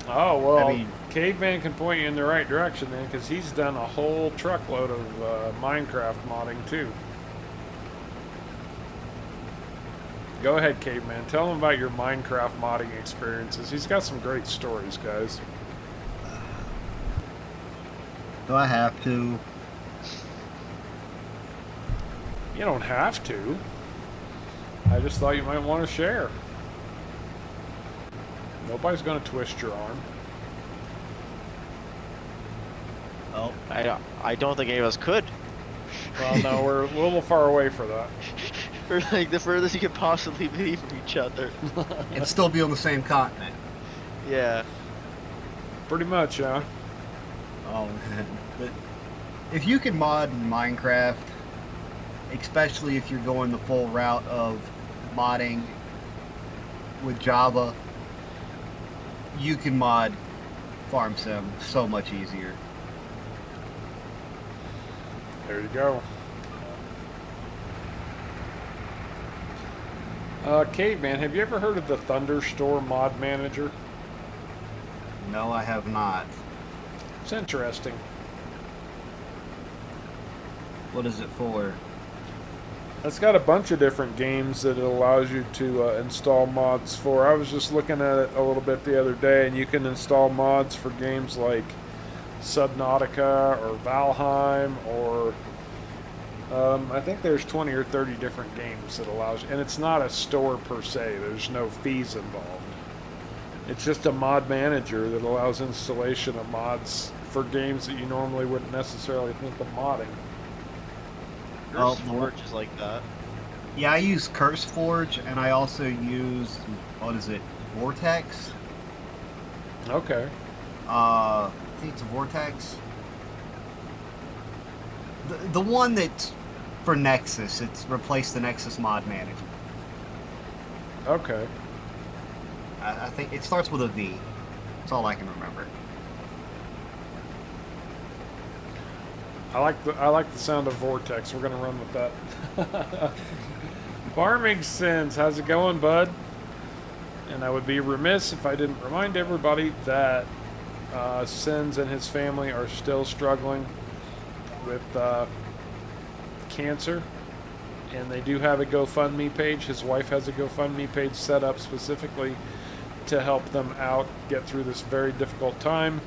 Oh, well, I mean- Caveman can point you in the right direction then, because he's done a whole truckload of Minecraft modding too. Go ahead, Caveman. Tell him about your Minecraft modding experiences. He's got some great stories, guys. Do I have to? You don't have to. I just thought you might want to share. Nobody's going to twist your arm. Oh, I don't think any of us could. Well, no, we're a little far away for that. We're like the furthest you could possibly be from each other. and still be on the same continent. Yeah. Pretty much, huh? Oh man. But if you can mod in Minecraft, especially if you're going the full route of modding with Java, you can mod Farm Sim so much easier. There you go. Caveman, have you ever heard of the Thunderstorm Mod Manager? No, I have not. It's interesting. What is it for? It's got a bunch of different games that it allows you to install mods for. I was just looking at it a little bit the other day, and you can install mods for games like Subnautica or Valheim, or I think there's 20 or 30 different games that allows you, and it's not a store per se. There's no fees involved. It's just a mod manager that allows installation of mods for games that you normally wouldn't necessarily think of modding. Oh, Forge is like that. Yeah, I use CurseForge, and I also use, what is it, Vortex? Okay. I think it's a Vortex. The one that's for Nexus, it's replaced the Nexus mod manager. Okay. I think it starts with a V. That's all I can remember. I like the sound of Vortex. We're gonna run with that. Farming Sins, how's it going, bud? And I would be remiss if I didn't remind everybody that Sins and his family are still struggling with cancer, and they do have a GoFundMe page. His wife has a GoFundMe page set up specifically to help them out get through this very difficult time.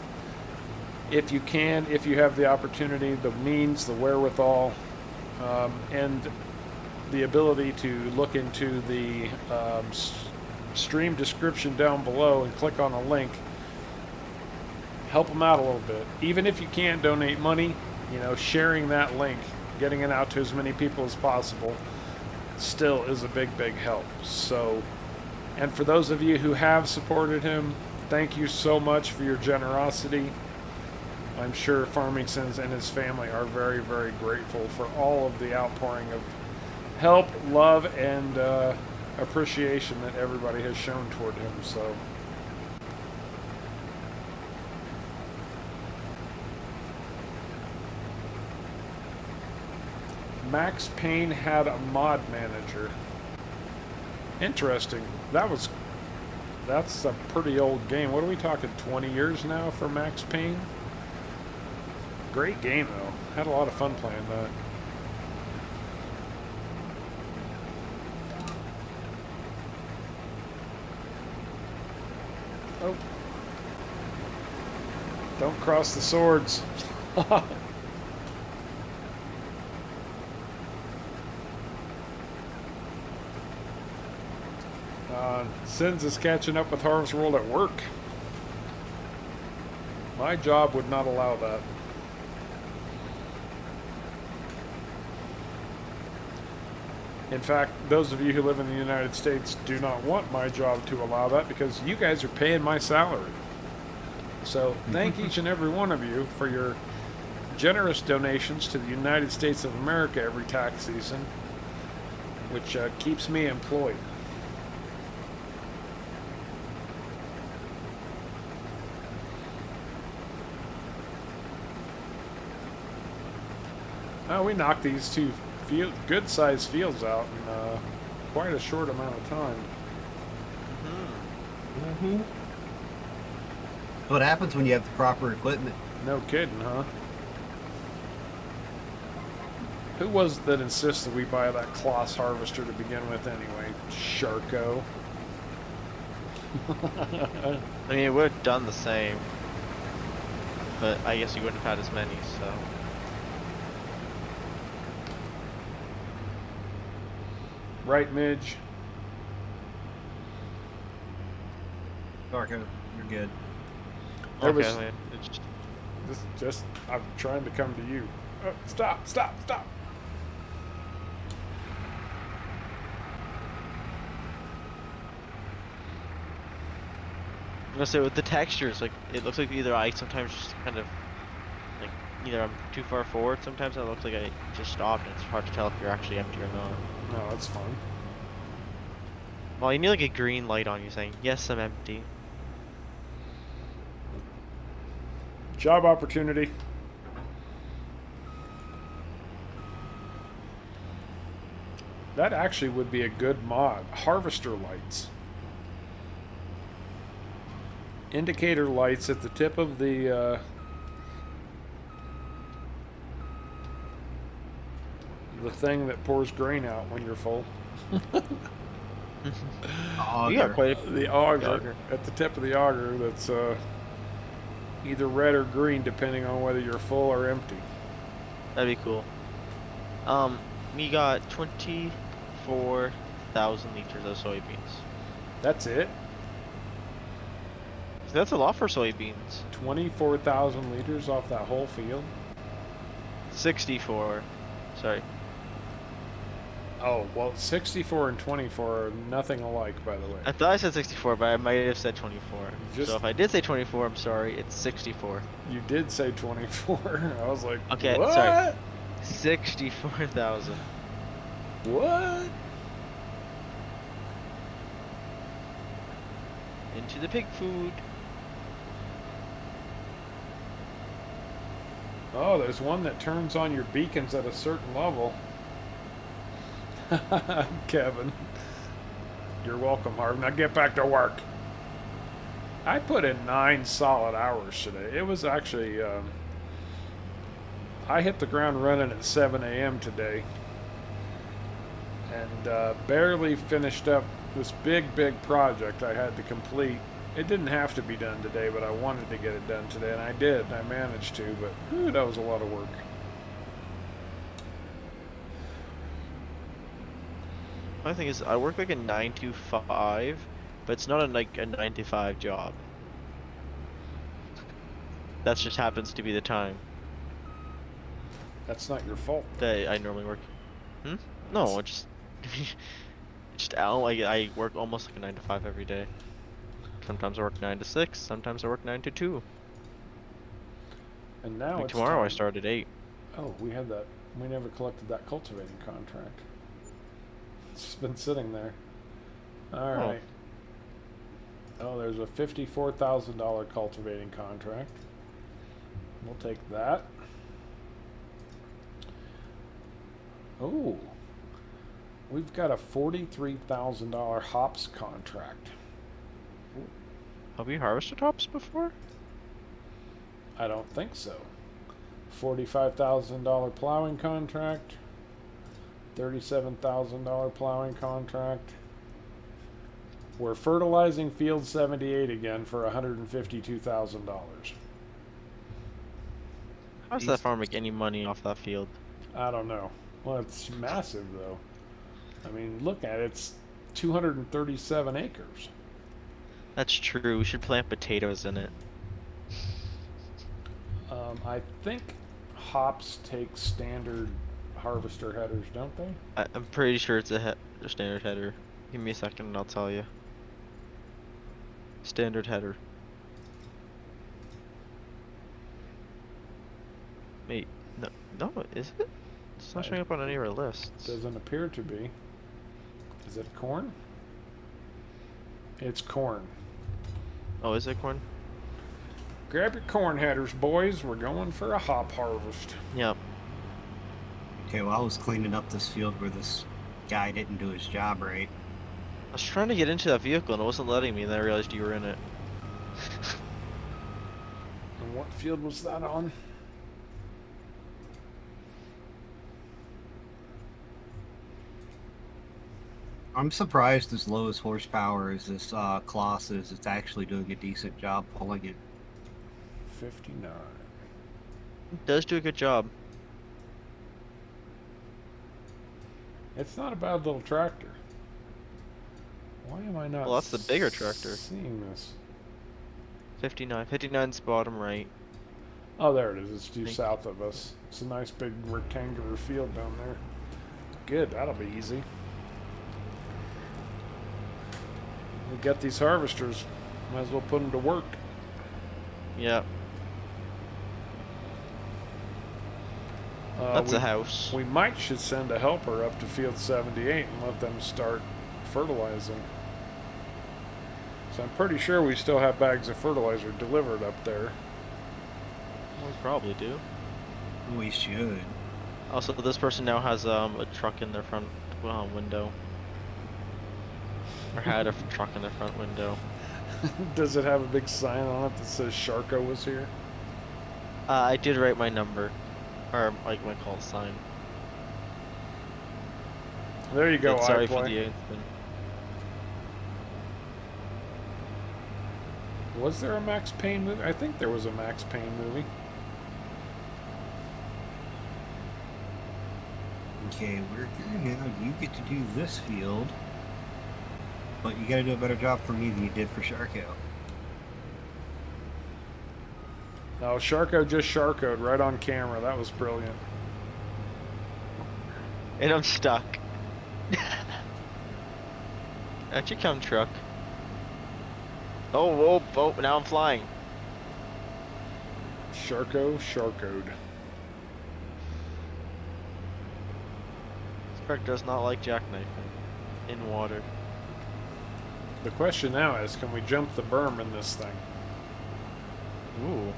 If you can, if you have the opportunity, the means, the wherewithal, and the ability to look into the stream description down below and click on a link, help them out a little bit. Even if you can't donate money, you know, sharing that link, getting it out to as many people as possible, still is a big, big help. So, and for those of you who have supported him, thank you so much for your generosity. I'm sure Farming Sins and his family are very, very grateful for all of the outpouring of help, love, and appreciation that everybody has shown toward him. So, Max Payne had a mod manager. Interesting. That's a pretty old game. What are we talking, 20 years now for Max Payne? Great game though. Had a lot of fun playing that. Oh. Don't cross the swords. Sins is catching up with Harvest World at work. My job would not allow that. In fact, those of you who live in the United States do not want my job to allow that, because you guys are paying my salary. So thank each and every one of you for your generous donations to the United States of America every tax season, which keeps me employed. Oh, we knocked these two good-sized fields out in quite a short amount of time. Mm-hmm. What happens when you have the proper equipment? No kidding, huh? Who was it that insisted we buy that Kloss harvester to begin with anyway? Sharko. I mean, it would have done the same, but I guess you wouldn't have had as many, so. Right, Midge? Darko, you're good. There Okay, was- man, it's Just, I'm trying to come to you. Oh, stop, stop, stop. I'm gonna say with the textures, like it looks like either I sometimes just kind of like either I'm too far forward. Sometimes it looks like I just stopped, and it's hard to tell if you're actually empty or not. No, that's fun. Well, you need like a green light on you saying yes, I'm empty. Job opportunity. That actually would be a good mod. Harvester lights. Indicator lights at the tip of the thing that pours grain out when you're full. You got quite a The auger, auger. at the tip of the auger that's either red or green depending on whether you're full or empty. That'd be cool. We got 24,000 liters of soybeans. That's it. So that's a lot for soybeans. 24,000 liters off that whole field. 64. Sorry. Oh, well, 64 and 24 are nothing alike, by the way. I thought I said 64, but I might have said 24. Just- So if I did say 24, I'm sorry. It's 64. You did say 24. I was like, Okay, what? sorry. 64,000. What? Into the pig food. Oh, there's one that turns on your beacons at a certain level. Kevin. You're welcome, Harv. Now get back to work. I put in 9 solid hours today. It was actually, I hit the ground running at 7 a.m. today. And barely finished up this big project I had to complete. It didn't have to be done today, but I wanted to get it done today, and I did. I managed to, but whew, that was a lot of work. My thing is, I work like a 9 to 5, but it's not like a 9 to 5 job. That just happens to be the time That's not your fault. that I normally work. No, it's I work almost like a 9 to 5 every day. Sometimes I work 9 to 6, sometimes I work 9 to 2. And now Like it's tomorrow I time. start at 8. Oh, we had that. We never collected that cultivating contract. It's just been sitting there. All right. Oh, there's a $54,000 cultivating contract. We'll take that. Oh, we've got a $43,000 hops contract. Have we harvested hops before? I don't think so. $45,000 plowing contract. $37,000 plowing contract. We're fertilizing field 78 again for $152,000. How does that farm make any money off that field? I don't know. Well, it's massive though. I mean, look at it. It's 237 acres. That's true. We should plant potatoes in it. I think hops take standard harvester headers, don't they? I'm pretty sure it's a standard header. Give me a second and I'll tell you. Standard header. Wait, no, is it? It's not showing up on any of our lists. Doesn't appear to be. Is it corn? It's corn. Oh, is it corn? Grab your corn headers, boys. We're going for a hop harvest. Yep. Okay, well, I was cleaning up this field where this guy didn't do his job right. I was trying to get into that vehicle and it wasn't letting me, and then I realized you were in it. And what field was that on? I'm surprised as low as horsepower as this Class is, it's actually doing a decent job pulling it. 59. It does do a good job. It's not a bad little tractor. Why am I not Well, that's the bigger tractor. seeing this? 59. 59's bottom right. Oh, there it is. It's due Thank south of us. It's a nice big rectangular field down there. Good, that'll be easy. We got these harvesters. Might as well put them to work. Yeah. That's we, a house. We might should send a helper up to field 78 and let them start fertilizing. So I'm pretty sure we still have bags of fertilizer delivered up there. We probably do. We should. Also, this person now has a truck in their front window. Or had a truck in their front window. Does it have a big sign on it that says Sharko was here? I did write my number. Or like my call sign. There you go, Sorry iPlay. for the announcement. Was there a Max Payne movie? I think there was a Max Payne movie. Okay, we're here now. You get to do this field. But you gotta do a better job for me than you did for Sharko. Oh, Sharko just Sharkoed right on camera. That was brilliant. And I'm stuck. Out you come, truck. Oh, now I'm flying. Sharko Sharkoed. This truck does not like jackknifing in water. The question now is, can we jump the berm in this thing? Ooh.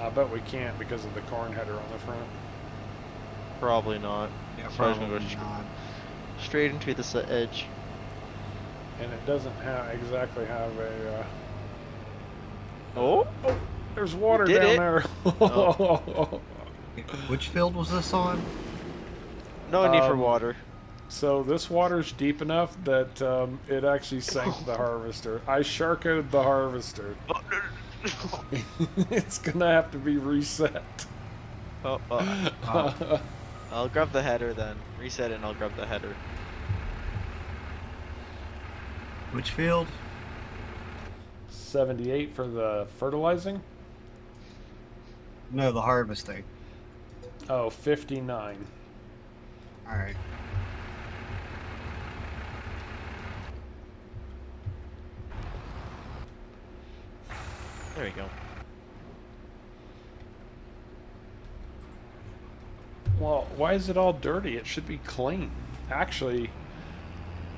I bet we can't because of the corn header on the front. Probably not. Yeah, So I was gonna go probably not. straight into the edge. And it doesn't exactly have a... Oh? Oh, there's water did down it. there. Oh. Which field was this on? No need for water. So this water's deep enough that it actually sank the harvester. I Sharkoed the harvester. It's gonna have to be reset. Oh. I'll grab the header then. Reset it and I'll grab the header. Which field? 78 for the fertilizing? No, the harvesting. Oh, 59. Alright. There we go. Well, why is it all dirty? It should be clean. Actually,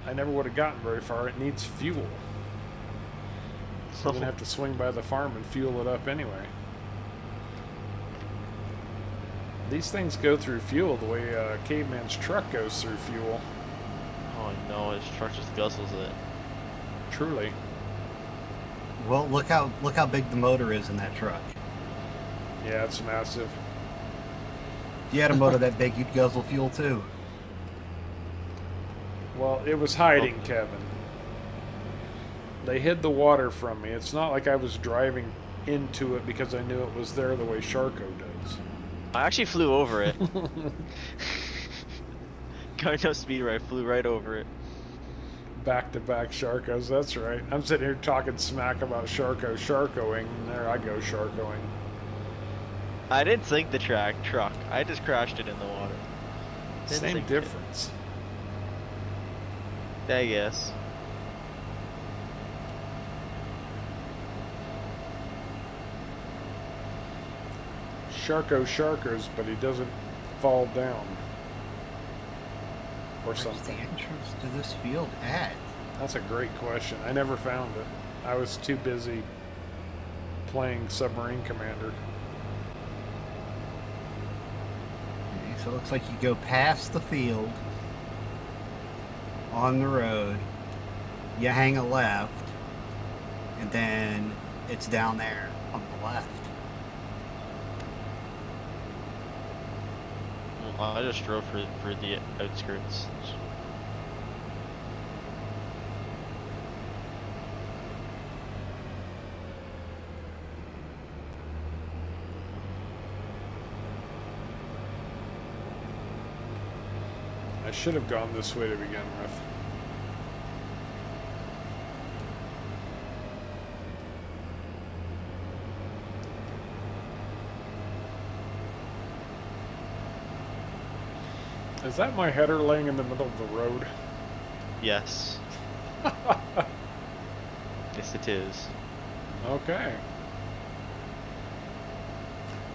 I never would have gotten very far. It needs fuel. So I'm going to have to swing by the farm and fuel it up anyway. These things go through fuel the way Caveman's truck goes through fuel. Oh no, his truck just guzzles it. Truly. Well, look how big the motor is in that truck. Yeah, it's massive. If you had a motor that big, you'd guzzle fuel too. Well, it was hiding, Kevin. They hid the water from me. It's not like I was driving into it because I knew it was there the way Sharko does. I actually flew over it. Going no speed right, flew right over it. Back-to-back Sharkos, that's right. I'm sitting here talking smack about Sharkoing, and there I go Sharkoing. I didn't sink the truck. I just crashed it in the water. Didn't Same sink it. difference. I guess. Sharko Sharkers, but he doesn't fall down. Or Where's the something. entrance to this field at? That's a great question. I never found it. I was too busy playing Submarine Commander. Okay, So it looks like you go past the field on the road, you hang a left, and then it's down there on the left. Well, I just drove for the outskirts. I should have gone this way to begin with. Is that my header laying in the middle of the road? Yes. Yes, it is. Okay.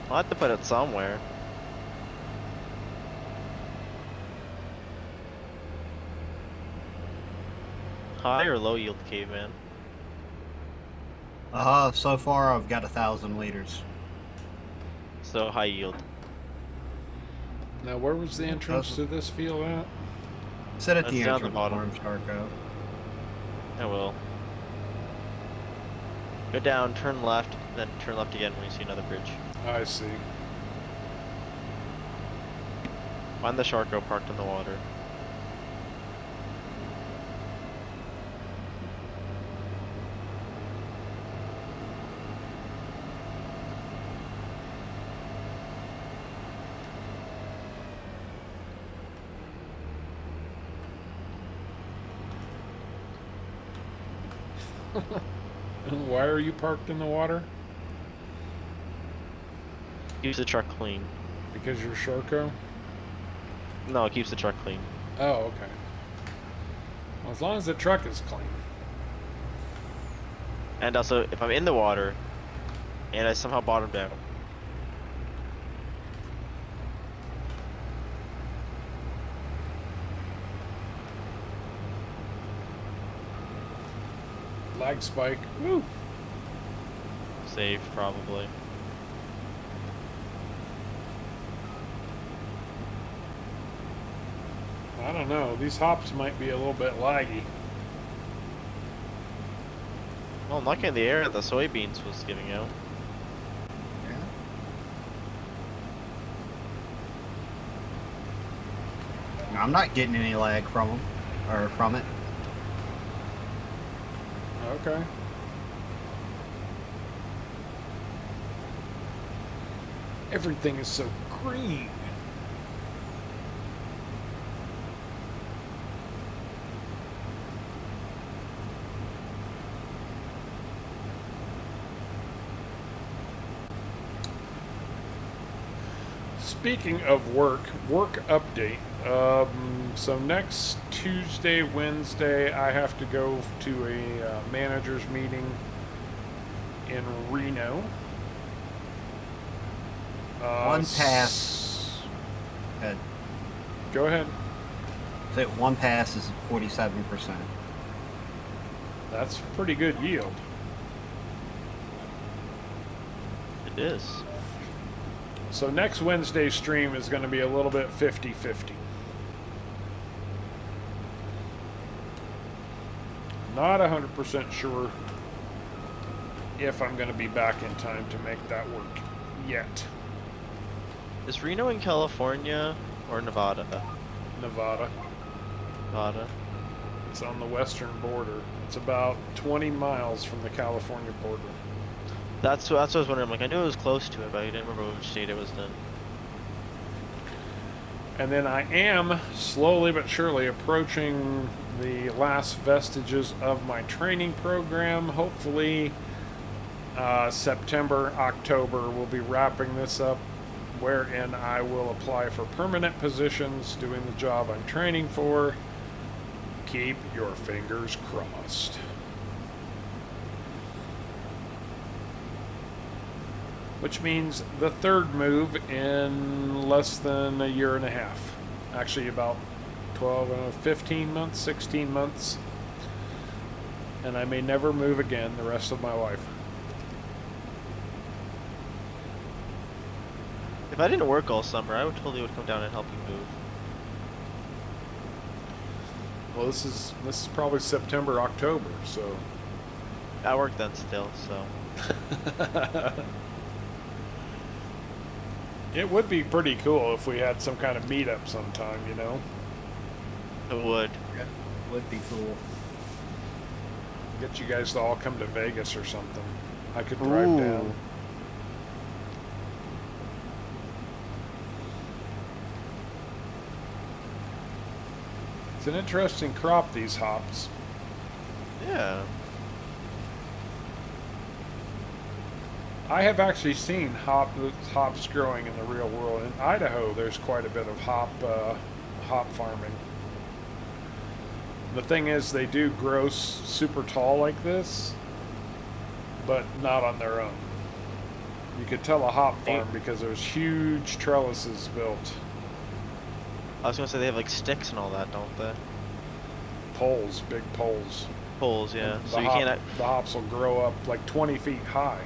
I'll have to put it somewhere. High or low yield caveman? So far I've got 1,000 liters. So high yield. Now, where was the entrance to this field at? Sit at That's the down entrance, the bottom. Orange Charco. I will. Go down, turn left, then turn left again when you see another bridge. I see. Find the Sharko parked in the water. And why are you parked in the water? Keeps the truck clean. Because you're Sharko? No, it keeps the truck clean. Oh, okay. Well, as long as the truck is clean. And also, if I'm in the water, and I somehow bottomed out, Lag spike. Woo! saved probably. I don't know. These hops might be a little bit laggy. Well, I'm lucky in the air the soybeans was giving out. Yeah. I'm not getting any lag from them, or from it. Okay. Everything is so green. Speaking of work update. So next Tuesday, Wednesday, I have to go to a manager's meeting in Reno. One pass. Good. Go ahead. So one pass is 47%. That's pretty good yield. It is. So next Wednesday's stream is going to be a little bit 50-50. Not 100% sure if I'm going to be back in time to make that work yet. Is Reno in California or Nevada? Nevada. Nevada. It's on the western border. It's about 20 miles from the California border. That's what I was wondering. Like, I knew it was close to it, but I didn't remember which state it was in. And then I am slowly but surely approaching the last vestiges of my training program. Hopefully September, October, we'll be wrapping this up, wherein I will apply for permanent positions doing the job I'm training for. Keep your fingers crossed. Which means the third move in less than a year and a half. Actually about 15 months, 16 months. And I may never move again the rest of my life. If I didn't work all summer, I would totally would come down and help you move. Well, this is probably September, October, so. I work then still, so. It would be pretty cool if we had some kind of meetup sometime, you know? It would. Yeah, would be cool. Get you guys to all come to Vegas or something. I could drive down. Ooh. It's an interesting crop, these hops. Yeah. I have actually seen hops growing in the real world. In Idaho, there's quite a bit of hop farming. The thing is, they do grow super tall like this, but not on their own. You could tell a hop farm because there's huge trellises built. I was gonna say they have like sticks and all that, don't they? Poles, big poles. Poles, yeah. And So you can't. the hops will grow up like 20 feet high.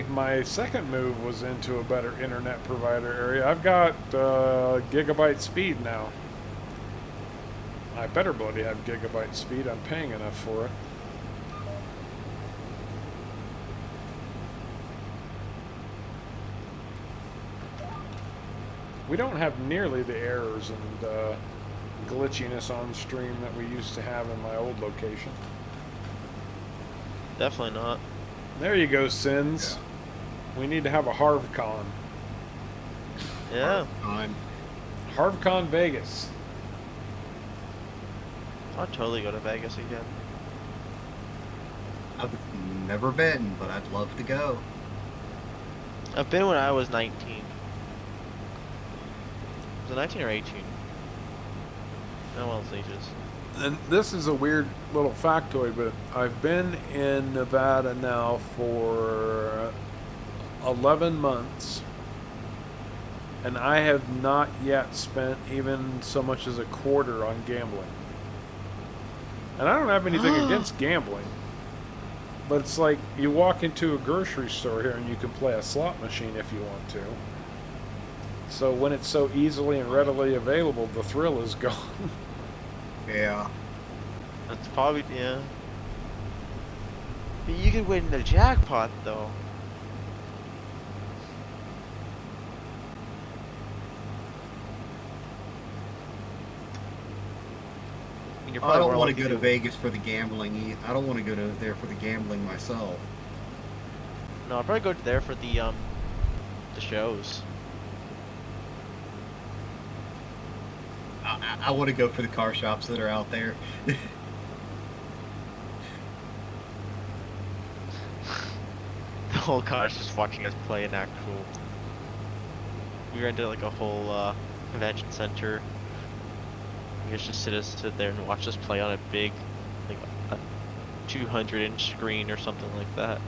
My second move was into a better internet provider area. I've got gigabyte speed now. I better bloody have gigabyte speed. I'm paying enough for it. We don't have nearly the errors and glitchiness on stream that we used to have in my old location. Definitely not. There you go, Sins. We need to have a HarvCon. Yeah. HarvCon Vegas. I'll totally go to Vegas again. I've never been, but I'd love to go. I've been when I was 19. Was it 19 or 18? No one else ages. And this is a weird little factoid, but I've been in Nevada now for 11 months, and I have not yet spent even so much as a quarter on gambling. And I don't have anything against gambling, but it's like you walk into a grocery store here and you can play a slot machine if you want to. So when it's so easily and readily available, the thrill is gone. Yeah. That's probably, yeah. But you could win the jackpot, though. And you're I probably don't more want to likely go to Vegas for the gambling. I don't want to go to there for the gambling myself. No, I'll probably go there for the shows. I want to go for the car shops that are out there. The whole car's just watching us play an actual. We rented like a whole convention center. You guys just sit there and watch us play on a big, like a 200-inch screen or something like that.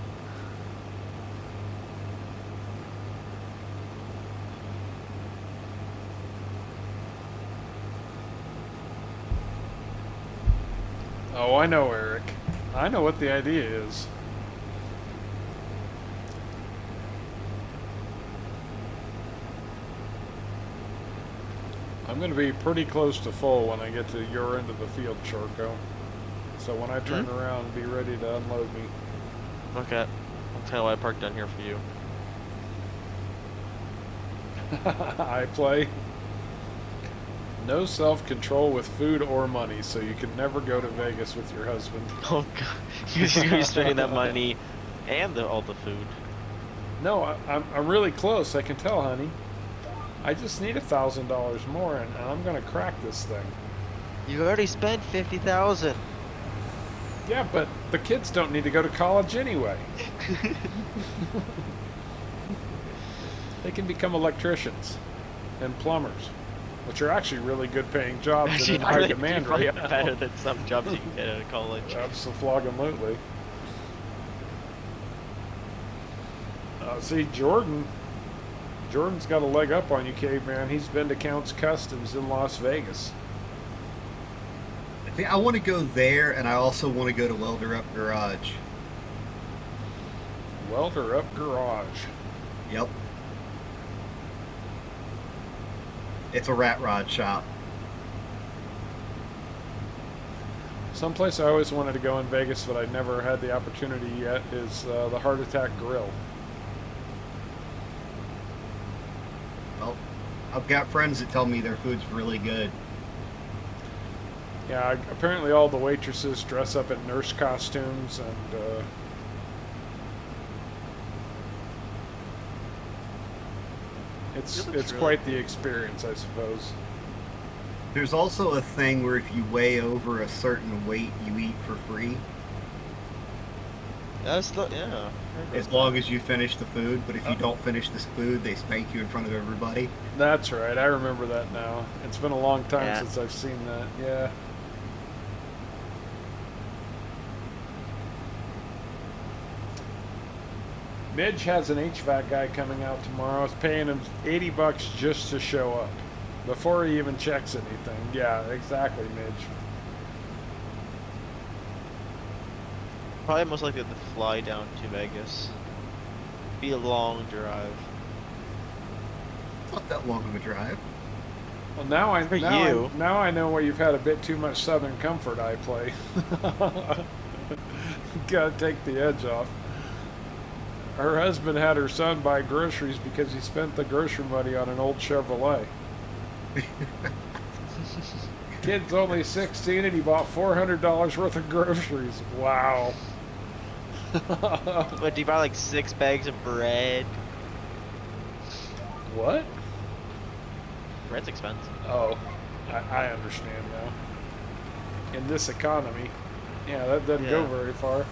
Oh, I know, Eric. I know what the idea is. I'm going to be pretty close to full when I get to your end of the field, Charco. So when I turn around, be ready to unload me. Okay, I'll tell you why I parked down here for you. I play. No self-control with food or money, so you can never go to Vegas with your husband. Oh god, you're gonna be spending that money and all the food. No, I'm really close. I can tell, honey. I just need $1,000 more, and I'm gonna crack this thing. You already spent $50,000. Yeah, but the kids don't need to go to college anyway. They can become electricians and plumbers, which are actually really good paying jobs Actually, and in high demand right now. better than some jobs you can get out of college. Absolutely. See, Jordan's got a leg up on you, caveman. He's been to Counts Customs in Las Vegas. See, I want to go there, and I also want to go to Welder Up Garage. Welder Up Garage. Yep. It's a rat rod shop. Someplace I always wanted to go in Vegas, but I never had the opportunity yet, is the Heart Attack Grill. Well, I've got friends that tell me their food's really good. Yeah, apparently all the waitresses dress up in nurse costumes, and it's really quite the experience, I suppose. There's also a thing where if you weigh over a certain weight, you eat for free. That's the yeah. As long as you finish the food, but if you don't finish this food, they spank you in front of everybody. That's right, I remember that now. It's been a long time Yeah. since I've seen that, yeah. Midge has an HVAC guy coming out tomorrow. It's paying him $80 just to show up before he even checks anything. Yeah, exactly, Midge. Probably most likely to fly down to Vegas. Be a long drive. It's not that long of a drive. Well, now I For now you. now I know why you've had a bit too much Southern Comfort I play. Gotta take the edge off. Her husband had her son buy groceries because he spent the grocery money on an old Chevrolet. Kid's only 16 and he bought $400 worth of groceries. Wow. But do you buy like 6 bags of bread? What? Bread's expensive. Oh, I understand now. In this economy, yeah, that doesn't go Yeah. very far.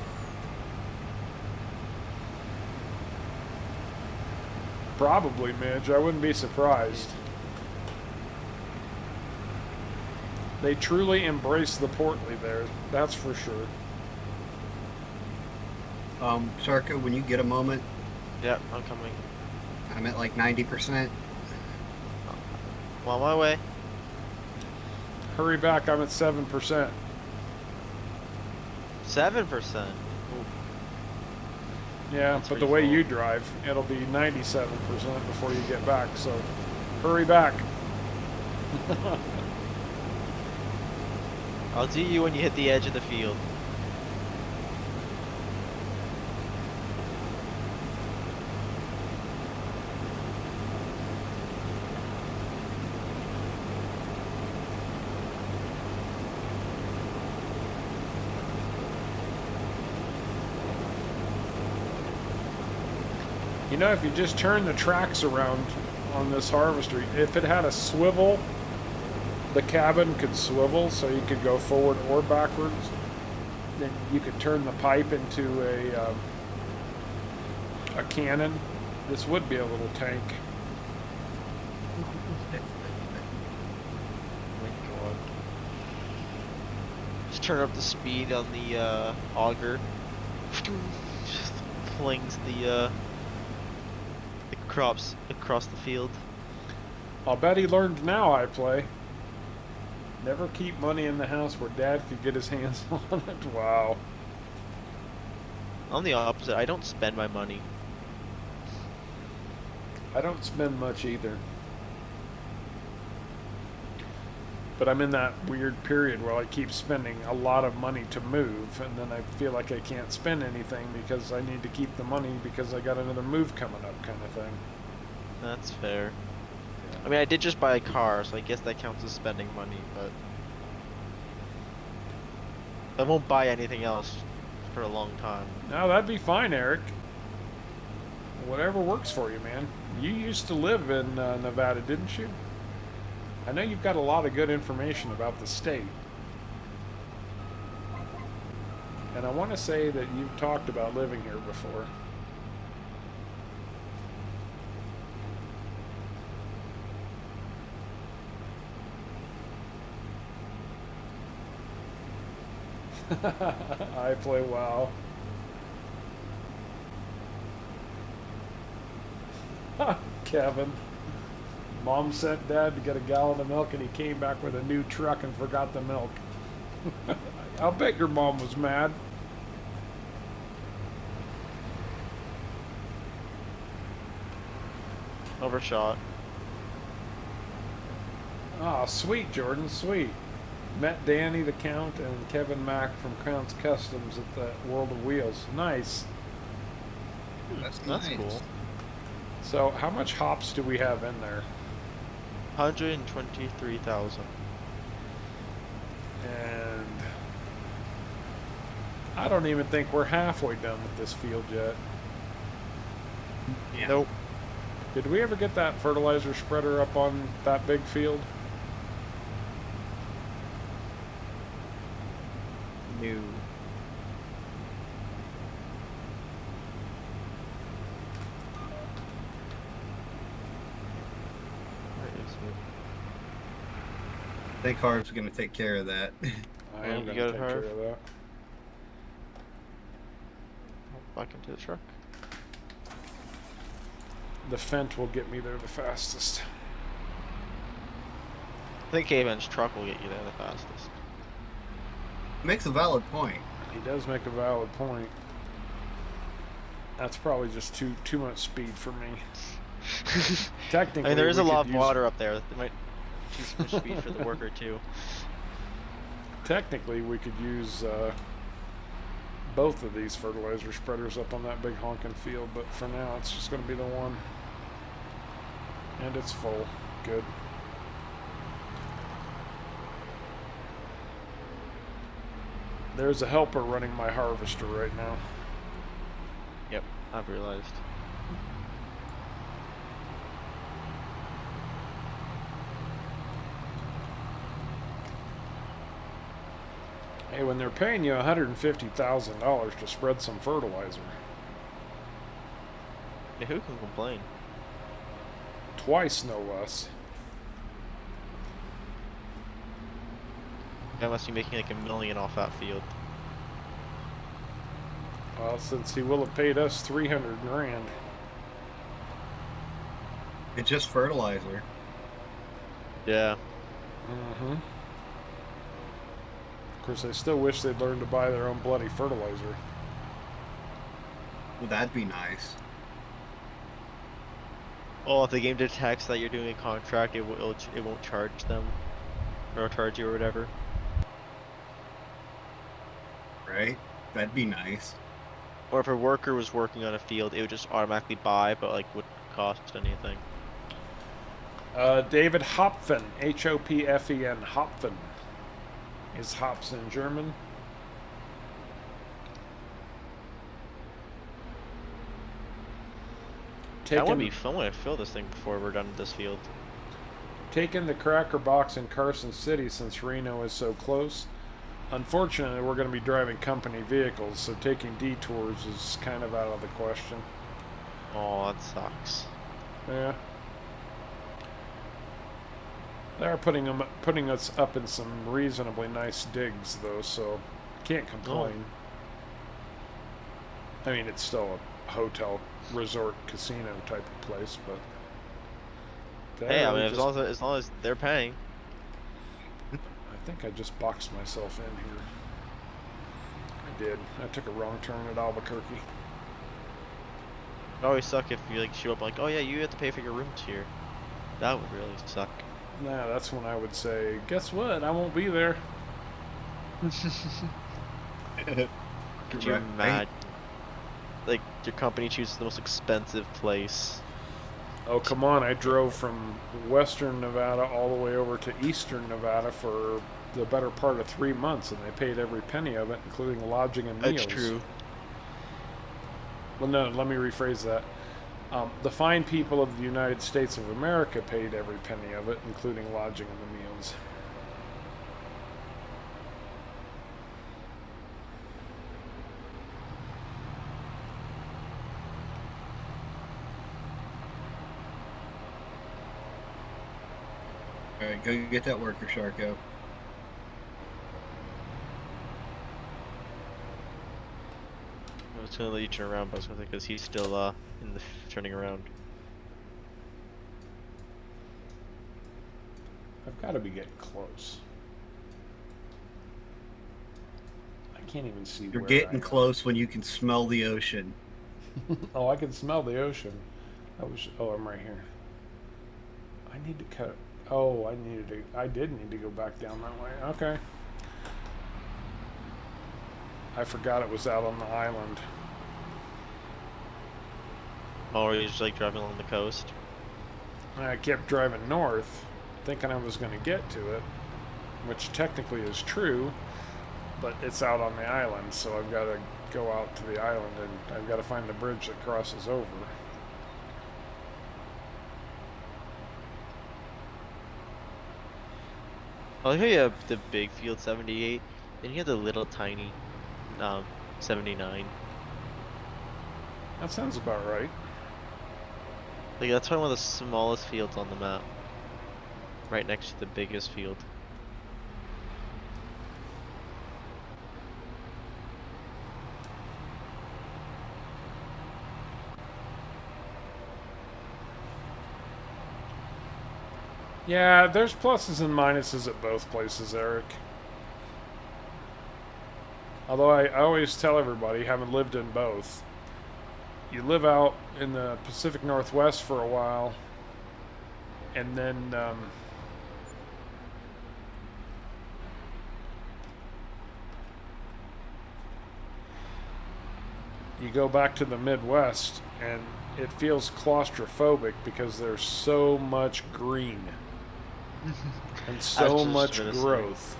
Probably, Midge. I wouldn't be surprised. They truly embrace the portly there. That's for sure. Sharko, when you get a moment, Yeah, I'm coming. I'm at like 90%. I'm on my way. Hurry back. I'm at 7%. 7%. Yeah, That's but the pretty way full. you drive, it'll be 97% before you get back. So, hurry back. I'll see you when you hit the edge of the field. You know, if you just turn the tracks around on this harvester, if it had a swivel, the cabin could swivel so you could go forward or backwards. Then you could turn the pipe into a cannon. This would be a little tank. Oh my god. Just turn up the speed on the auger. Just flings the crops across the field. I'll bet he learned now I play. Never keep money in the house where Dad could get his hands on it. Wow. I'm the opposite. I don't spend my money. I don't spend much either. But I'm in that weird period where I keep spending a lot of money to move, and then I feel like I can't spend anything because I need to keep the money because I got another move coming up, kind of thing. That's fair. I mean, I did just buy a car, so I guess that counts as spending money, but I won't buy anything else for a long time. No, that'd be fine, Eric. Whatever works for you, man. You used to live in Nevada, didn't you? I know you've got a lot of good information about the state. And I want to say that you've talked about living here before. I play WoW. Kevin. Mom sent Dad to get a gallon of milk and he came back with a new truck and forgot the milk. I'll bet your mom was mad. Overshot. Ah, sweet, Jordan, sweet. Met Danny the Count and Kevin Mack from Count's Customs at the World of Wheels. Nice. That's That's nice. cool. So, how much hops do we have in there? 123,000. And I don't even think we're halfway done with this field yet. Yeah. Nope. Did we ever get that fertilizer spreader up on that big field? New. Where is it? I think Harv's gonna take care of that. I You am going got to it, take Harv? care of that. Back into the truck. The Fent will get me there the fastest. I think Caveman's truck will get you there the fastest. Makes a valid point. He does make a valid point. That's probably just too much speed for me. Technically, I mean, there is we a lot could of use- water up there. They might choose some speed for the worker too. Technically, we could use both of these fertilizer spreaders up on that big honking field, but for now, it's just going to be the one. And it's full. Good. There's a helper running my harvester right now. Yep, I've realized. Hey, when they're paying you $150,000 to spread some fertilizer, Yeah, who can complain? twice no less. I must be making like $1 million off that field. Well, since he will have paid us 300 grand. It's just fertilizer. Yeah. Mm-hmm. Of course, I still wish they'd learn to buy their own bloody fertilizer. Well, that'd be nice. Oh, if the game detects that you're doing a contract, it won't charge them, or charge you or whatever. Right? That'd be nice. Or if a worker was working on a field, it would just automatically buy, but like wouldn't cost anything. David Hopfen, Hopfen, Hopfen. Is hops in German? I want to fill this thing before we're done with this field. Taking the Cracker Box in Carson City since Reno is so close. Unfortunately, we're going to be driving company vehicles, so taking detours is kind of out of the question. Oh, that sucks. Yeah. They're putting us up in some reasonably nice digs, though, so can't complain. I mean, it's still a hotel, resort, casino type of place, but Hey, I mean, as long as they're paying. I think I just boxed myself in here. I did. I took a wrong turn at Albuquerque. It always suck if you like show up like, oh yeah, you have to pay for your rooms here. That would really suck. Nah, that's when I would say, guess what? I won't be there. Could you imagine? Like, your company chooses the most expensive place. Oh, come on. I drove from western Nevada all the way over to eastern Nevada for the better part of 3 months, and they paid every penny of it, including lodging and meals. That's true. Well, no, let me rephrase that. The fine people of the United States of America paid every penny of it, including lodging and the meals. Alright, go get that worker, Sharko. I was gonna let you turn around, but I was gonna think because he's still in the turning around. I've got to be getting close. can't even see You're where getting I am. close when you can smell the ocean. Oh, I can smell the ocean. Oh, I'm right here. I need to cut. Oh, I did need to go back down that way. Okay. I forgot it was out on the island. Or you're just like driving along the coast. And I kept driving north, thinking I was going to get to it, which technically is true, but it's out on the island, so I've got to go out to the island and I've got to find the bridge that crosses over. I like how you have the big field 78, then you have the little tiny 79. That sounds about right. Like that's probably one of the smallest fields on the map. Right next to the biggest field. Yeah, there's pluses and minuses at both places, Eric. Although I always tell everybody, having lived in both, you live out in the Pacific Northwest for a while, and then you go back to the Midwest, and it feels claustrophobic because there's so much green and so much growth.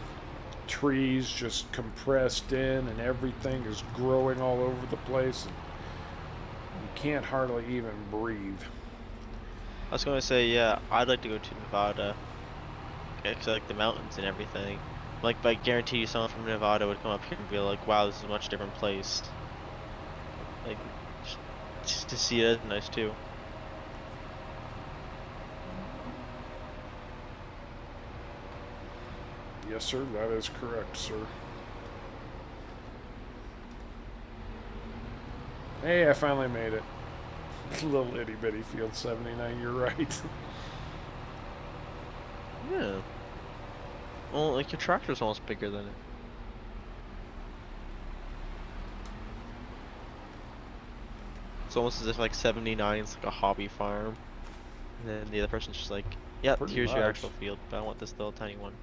Trees just compressed in, and everything is growing all over the place. And you can't hardly even breathe. I was gonna say, yeah, I'd like to go to Nevada. It's like the mountains and everything. Like, I guarantee you someone from Nevada would come up here and be like, wow, this is a much different place. Like, just to see it is nice too. Yes, sir, that is correct, sir. Hey, I finally made it. Little itty bitty field 79, you're right. Yeah. Well, like, your tractor's almost bigger than it. It's almost as if, like, 79 is like a hobby farm. And then the other person's just like, yep, Pretty here's your much. actual field, but I want this little tiny one.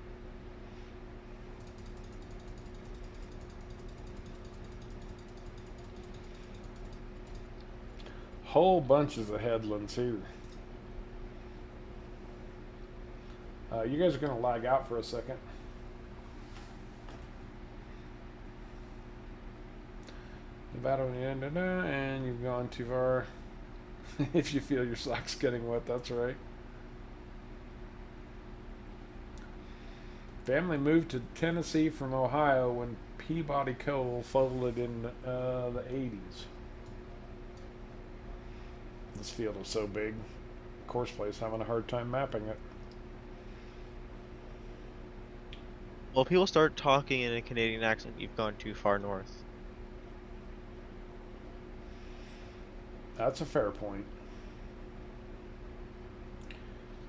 Whole bunches of headlands here. You guys are going to lag out for a second. And you've gone too far. If you feel your socks getting wet, that's right. Family moved to Tennessee from Ohio when Peabody Coal folded in the 80s. This field is so big, course play's having a hard time mapping it. Well, people start talking in a Canadian accent, you've gone too far north. That's a fair point.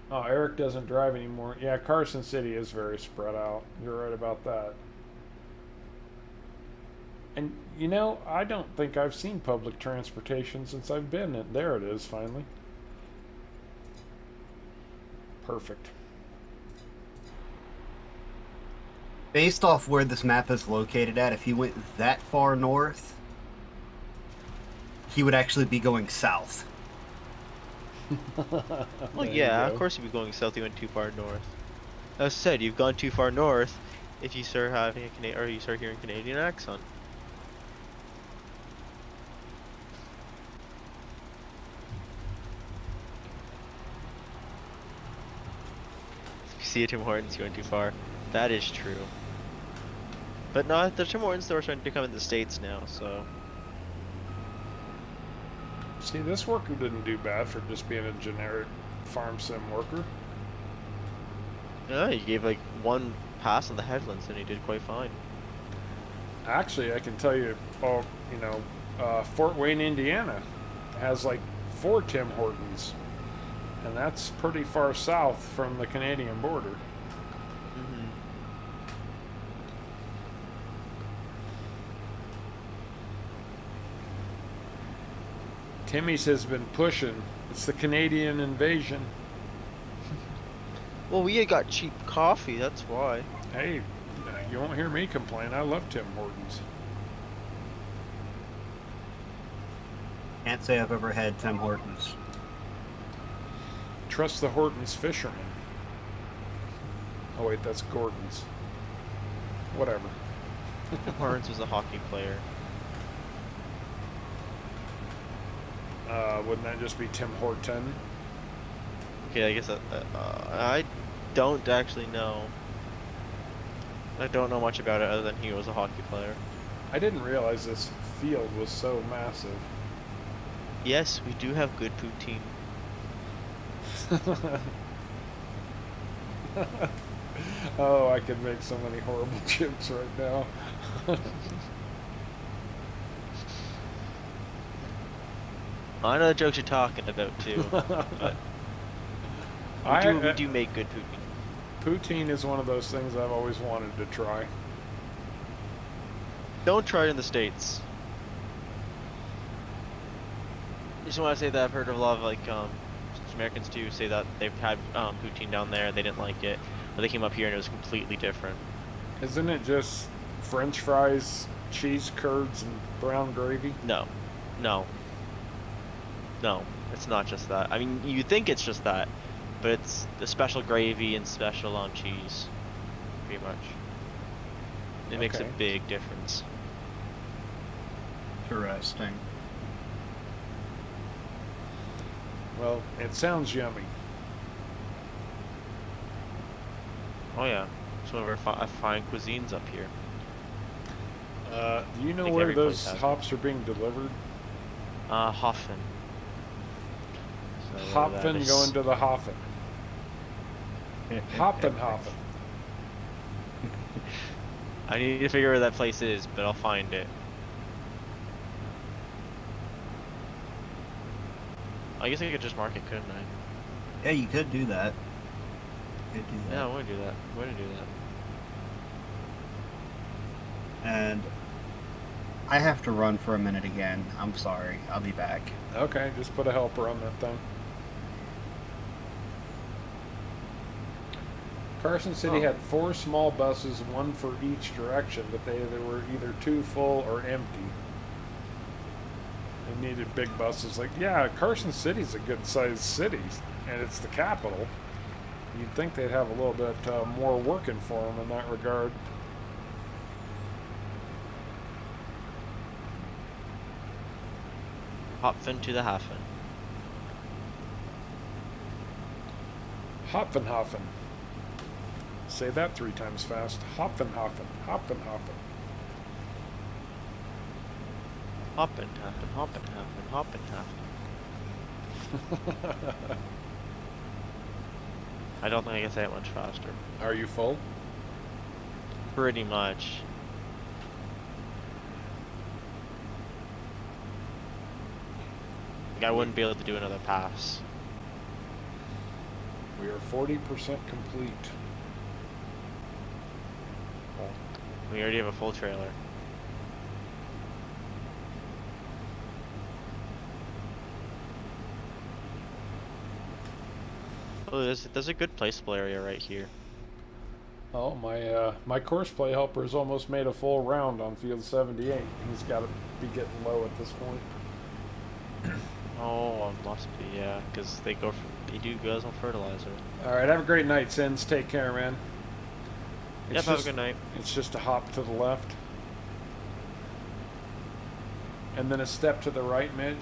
Oh, Eric doesn't drive anymore. Yeah, Carson City is very spread out. You're right about that. And, you know, I don't think I've seen public transportation since I've been in. There it is, finally. Perfect. Based off where this map is located at, if he went that far north, he would actually be going south. Well, yeah, of course you'd be going south, you went too far north. As I said, you've gone too far north if you start having a you start hearing Canadian accent. If you see a Tim Hortons, you went too far. That is true. But no, the Tim Hortons store are starting to come in the States now, so. See, this worker didn't do bad for just being a generic farm sim worker. Yeah, you gave like one pass on the headlands and he did quite fine. Actually, I can tell you, Fort Wayne, Indiana has like 4 Tim Hortons. And that's pretty far south from the Canadian border. Timmy's has been pushing. It's the Canadian invasion. Well, we got cheap coffee, that's why. Hey, you won't hear me complain. I love Tim Hortons. Can't say I've ever had Tim Hortons. Trust the Hortons fishermen. Oh wait, that's Gordon's. Whatever. Lawrence was a hockey player. Wouldn't that just be Tim Horton? Okay, I guess I don't actually know. I don't know much about it other than he was a hockey player. I didn't realize this field was so massive. Yes, we do have good poutine. Oh, I could make so many horrible jokes right now. I know the jokes you're talking about too, but we do make good poutine. Poutine is one of those things I've always wanted to try. Don't try it in the States. Just want to say that I've heard of a lot of like Americans too say that they've had poutine down there, they didn't like it, but they came up here and it was completely different. Isn't it just French fries, cheese curds, and brown gravy? No, no, no, it's not just that. I mean, you think it's just that, but it's the special gravy and special cheese, pretty much. It makes a Okay. big difference. Interesting. Well, it sounds yummy. Oh yeah, it's one of our fine cuisines up here. Do you know think where every place those has it. hops are being delivered? Hoffen. So whatever that Hopfen is. going to the Hoffen. Hoppen. I need to figure where that place is, but I'll find it. I guess I could just mark it, couldn't I? Yeah, you could do that. You could do that. Yeah, I want to do that. I want to do that. And I have to run for a minute again. I'm sorry. I'll be back. Okay, just put a helper on that thing. Carson City Oh. had 4 small buses, one for each direction, but they were either too full or empty. They needed big buses. Like, yeah, Carson City's a good-sized city, and it's the capital. You'd think they'd have a little bit more working for them in that regard. Hopfen to the Hafen. Hopfenhofen. Say that 3 times fast. Hopfenhofen. Hopfenhofen. Hoppen, happen, hoppen, happen, hoppen, happen. I don't think I can say it much faster. Are you full? Pretty much. Like, I wouldn't be able to do another pass. We are 40% complete. We already have a full trailer. Oh, there's a good placeable area right here. Oh, my course play helper has almost made a full round on field 78. He's got to be getting low at this point. Oh, must be, yeah, because they do guys on fertilizer. All right, have a great night, Sins. Take care, man. Yep, have a good night. It's just a hop to the left. And then a step to the right, Midge.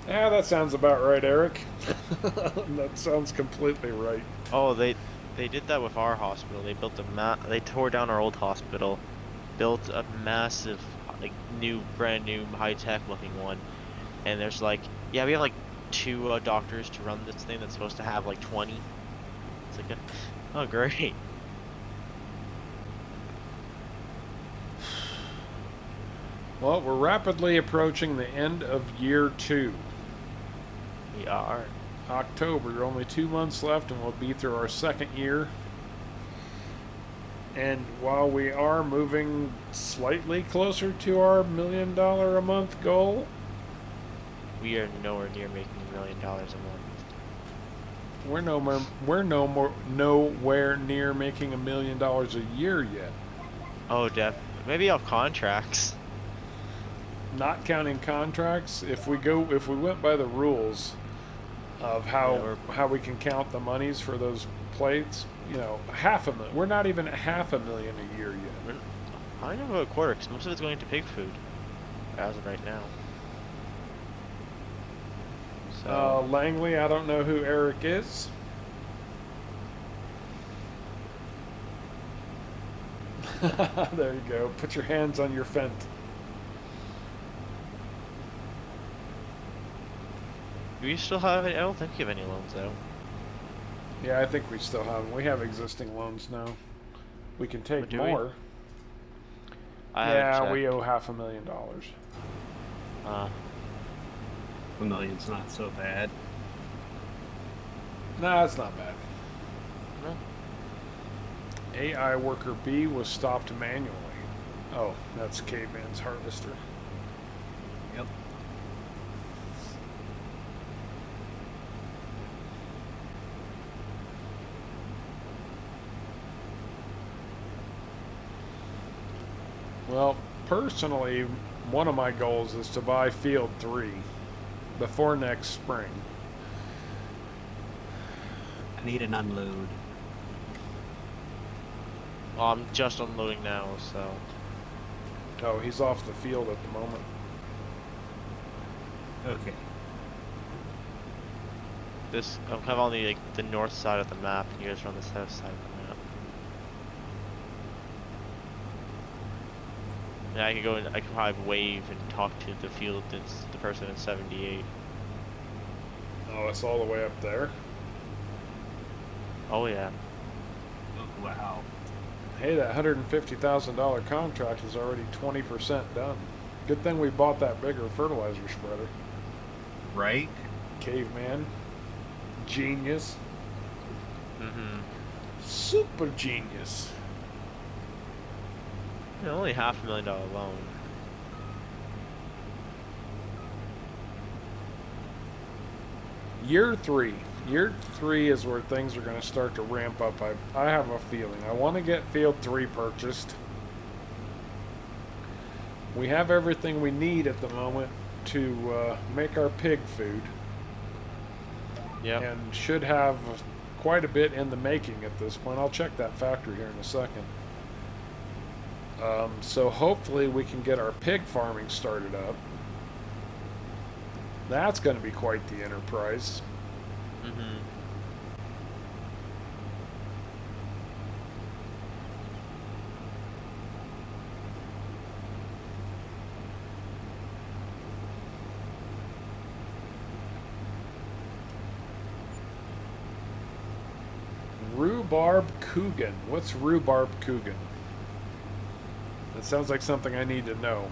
Yeah, that sounds about right, Eric. That sounds completely right. Oh, they did that with our hospital. They built they tore down our old hospital, built a massive, like brand new, high-tech looking one, and there's like, yeah, we have like 2 doctors to run this thing that's supposed to have like 20. It's like, oh great. Well, we're rapidly approaching the end of year 2. We are. October, only 2 months left, and we'll be through our 2nd year. And while we are moving slightly closer to our $1 million a month goal, We are nowhere near making $1 million a month. nowhere near making $1 million a year yet. Oh, maybe off contracts. Not counting contracts. If we went by the rules of how we can count the monies for those plates, you know, $500,000. We're not even at $500,000 a year yet. I don't know about a quarter, 'cause most of it's going to pig food, as of right now. So Langley, I don't know who Eric is. There you go. Put your hands on your fent. do we still have any? I don't think we have any loans out. Yeah, I think we still have them. We have existing loans now. We can take do we? more. I haven't Yeah, we checked. owe $500,000. $1 million's not so bad. Nah, it's not bad. No. AI worker B was stopped manually. Oh, that's Caveman's harvester. Yep. Well, personally, one of my goals is to buy Field 3 before next spring. I need an unload. Well, I'm just unloading now, so. Oh, he's off the field at the moment. Okay. I'm kind of on the north side of the map, and you guys are on the south side of the map. Yeah, I could go and I could probably wave and talk to the field. It's the person in 78. Oh, it's all the way up there. Oh yeah. Oh, wow. Hey, that $150,000 contract is already 20% done. Good thing we bought that bigger fertilizer spreader. Right? Caveman. Genius. Mm-hmm. Super genius. Only $500,000 loan. Year 3. Year 3 is where things are going to start to ramp up. I have a feeling. I want to get Field 3 purchased. We have everything we need at the moment to make our pig food. Yep. And should have quite a bit in the making at this point. I'll check that factory here in a second. So hopefully we can get our pig farming started up. That's going to be quite the enterprise. Mm-hmm. Rhubarb Coogan. What's rhubarb Coogan? That sounds like something I need to know.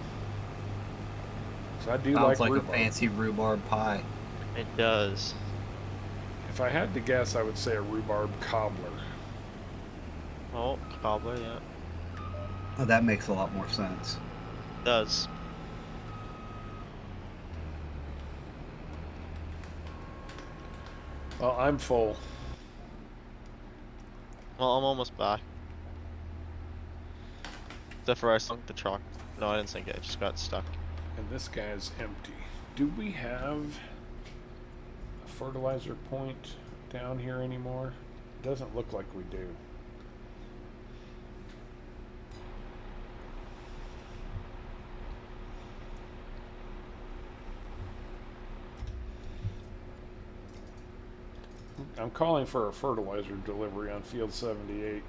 So I do Sounds like rhubarb. a fancy rhubarb pie. It does. If I had to guess, I would say a rhubarb cobbler. Oh, cobbler, yeah. Oh, that makes a lot more sense. It does. Well, I'm full. Well, I'm almost back. Except for I sunk the truck. No, I didn't sink it. It just got stuck. And this guy's empty. Do we have a fertilizer point down here anymore? Doesn't look like we do. I'm calling for a fertilizer delivery on field 78.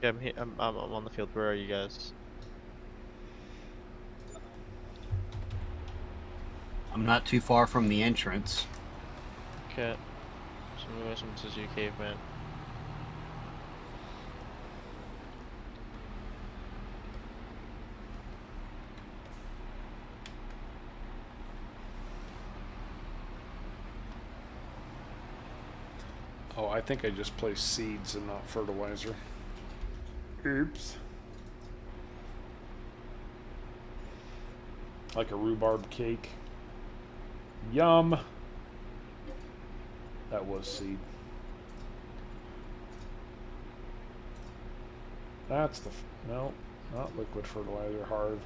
Yeah, I'm here. I'm on the field. Where are you guys? I'm not too far from the entrance. Okay. So maybe some Suzuki caveman. Oh, I think I just placed seeds and not fertilizer. Oops. Like a rhubarb cake. Yum. That was seed. That's the... no, not liquid fertilizer, Harv.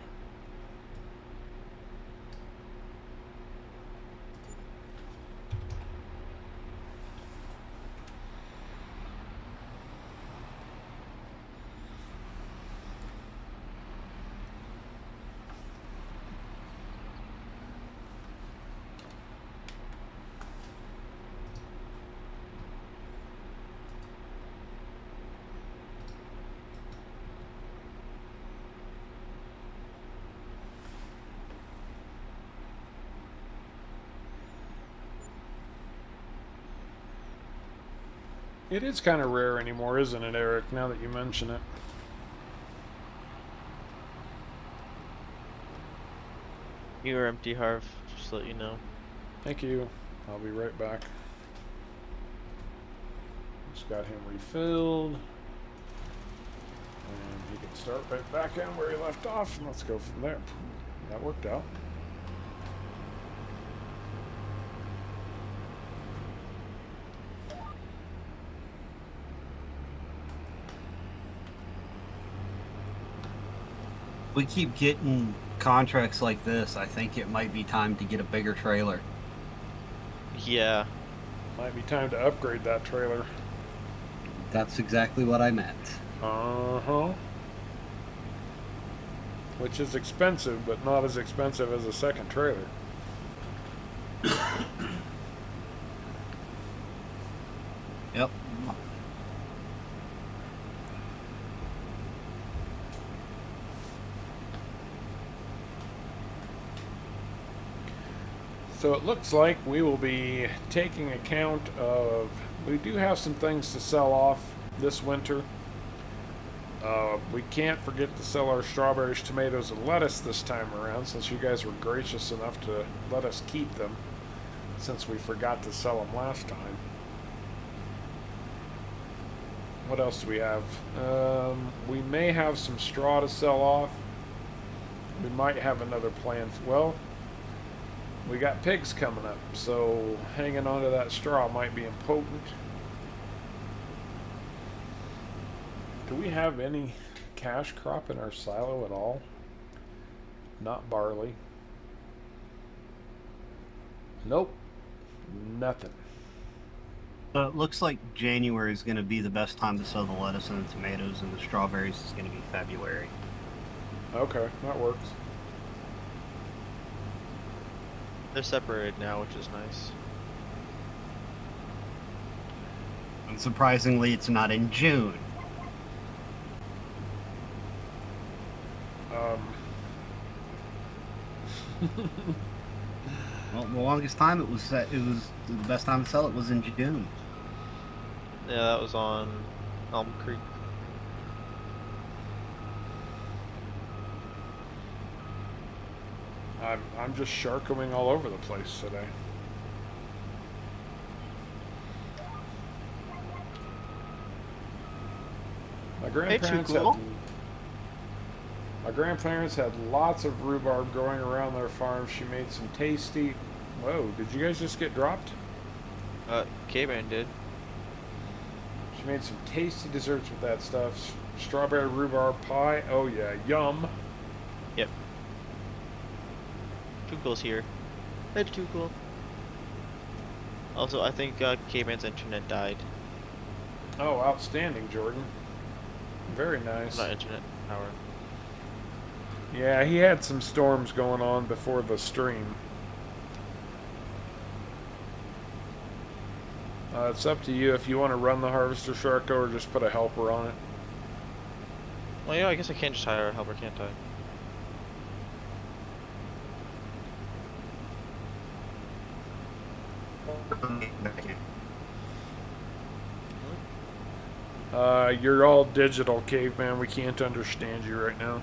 It is kind of rare anymore, isn't it, Eric, now that you mention it? You are empty, Harv. Just to let you know. Thank you. I'll be right back. Just got him refilled. And he can start right back in where he left off, and let's go from there. That worked out. We keep getting contracts like this. I think it might be time to get a bigger trailer. Yeah. Might be time to upgrade that trailer. That's exactly what I meant. Uh-huh. Which is expensive, but not as expensive as a second trailer. Yep. So it looks like we will be taking account of... we do have some things to sell off this winter. We can't forget to sell our strawberries, tomatoes, and lettuce this time around, since you guys were gracious enough to let us keep them, since we forgot to sell them last time. What else do we have? We may have some straw to sell off. We might have another plan. Well, we got pigs coming up, so hanging on to that straw might be important. Do we have any cash crop in our silo at all? Not barley. Nope. Nothing. It looks like January is going to be the best time to sell the lettuce and the tomatoes, and the strawberries is going to be February. Okay, that works. They're separated now, which is nice. And surprisingly, it's not in June. Well, the longest time it was the best time to sell it was in June. Yeah, that was on Elm Creek. I'm just sharkoing all over the place today. My grandparents had lots of rhubarb growing around their farm. She made some tasty... Whoa, did you guys just get dropped? K-Man did. She made some tasty desserts with that stuff. Strawberry rhubarb pie. Oh yeah, yum. Yep. Tuco's here. Hey, Tuco. Also, I think K-Man's internet died. Oh, outstanding, Jordan. Very nice. Not internet power. Yeah, he had some storms going on before the stream. It's up to you if you want to run the harvester, Sharko, or just put a helper on it. Well, yeah, I guess I can't just hire a helper, can't I? You're all digital, caveman. We can't understand you right now.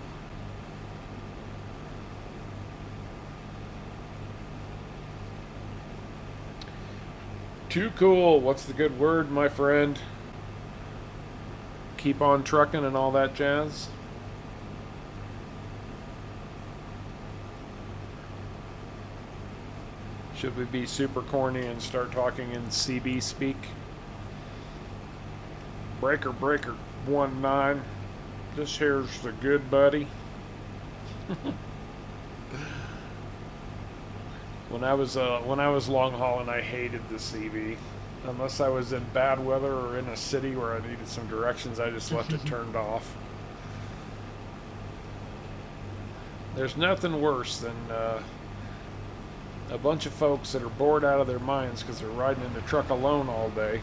Too cool. What's the good word, my friend? Keep on trucking and all that jazz. Should we be super corny and start talking in CB speak? Breaker 19. This here's the good buddy. When I was long hauling, I hated the CB. Unless I was in bad weather or in a city where I needed some directions, I just left it turned off. There's nothing worse than a bunch of folks that are bored out of their minds because they're riding in the truck alone all day.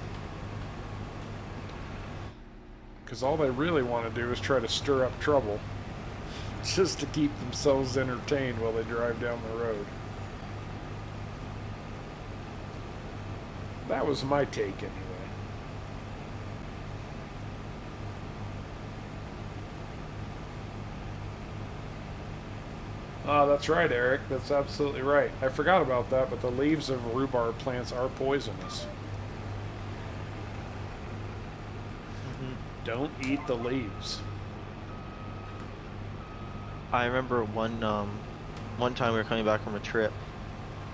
Because all they really want to do is try to stir up trouble just to keep themselves entertained while they drive down the road. That was my take anyway. Oh, that's right, Eric. That's absolutely right. I forgot about that, but the leaves of rhubarb plants are poisonous. Don't eat the leaves. I remember one time we were coming back from a trip,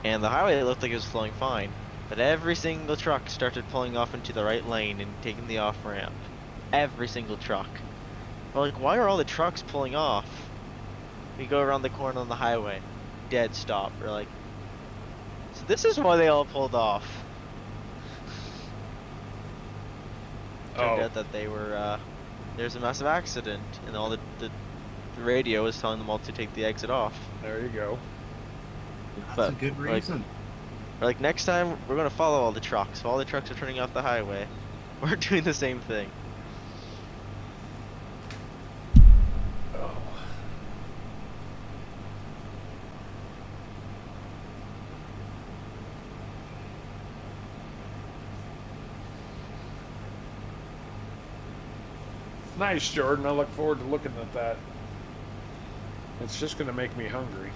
and the highway looked like it was flowing fine, but every single truck started pulling off into the right lane and taking the off ramp. Every single truck. We're like, why are all the trucks pulling off? We go around the corner on the highway, dead stop. We're like, so this is why they all pulled off. Turned out that they were there's a massive accident, and all the radio is telling them all to take the exit off. There you go. That's a good reason. Like next time we're gonna follow all the trucks. So all the trucks are turning off the highway. We're doing the same thing. Oh. Nice, Jordan. I look forward to looking at that. It's just going to make me hungry.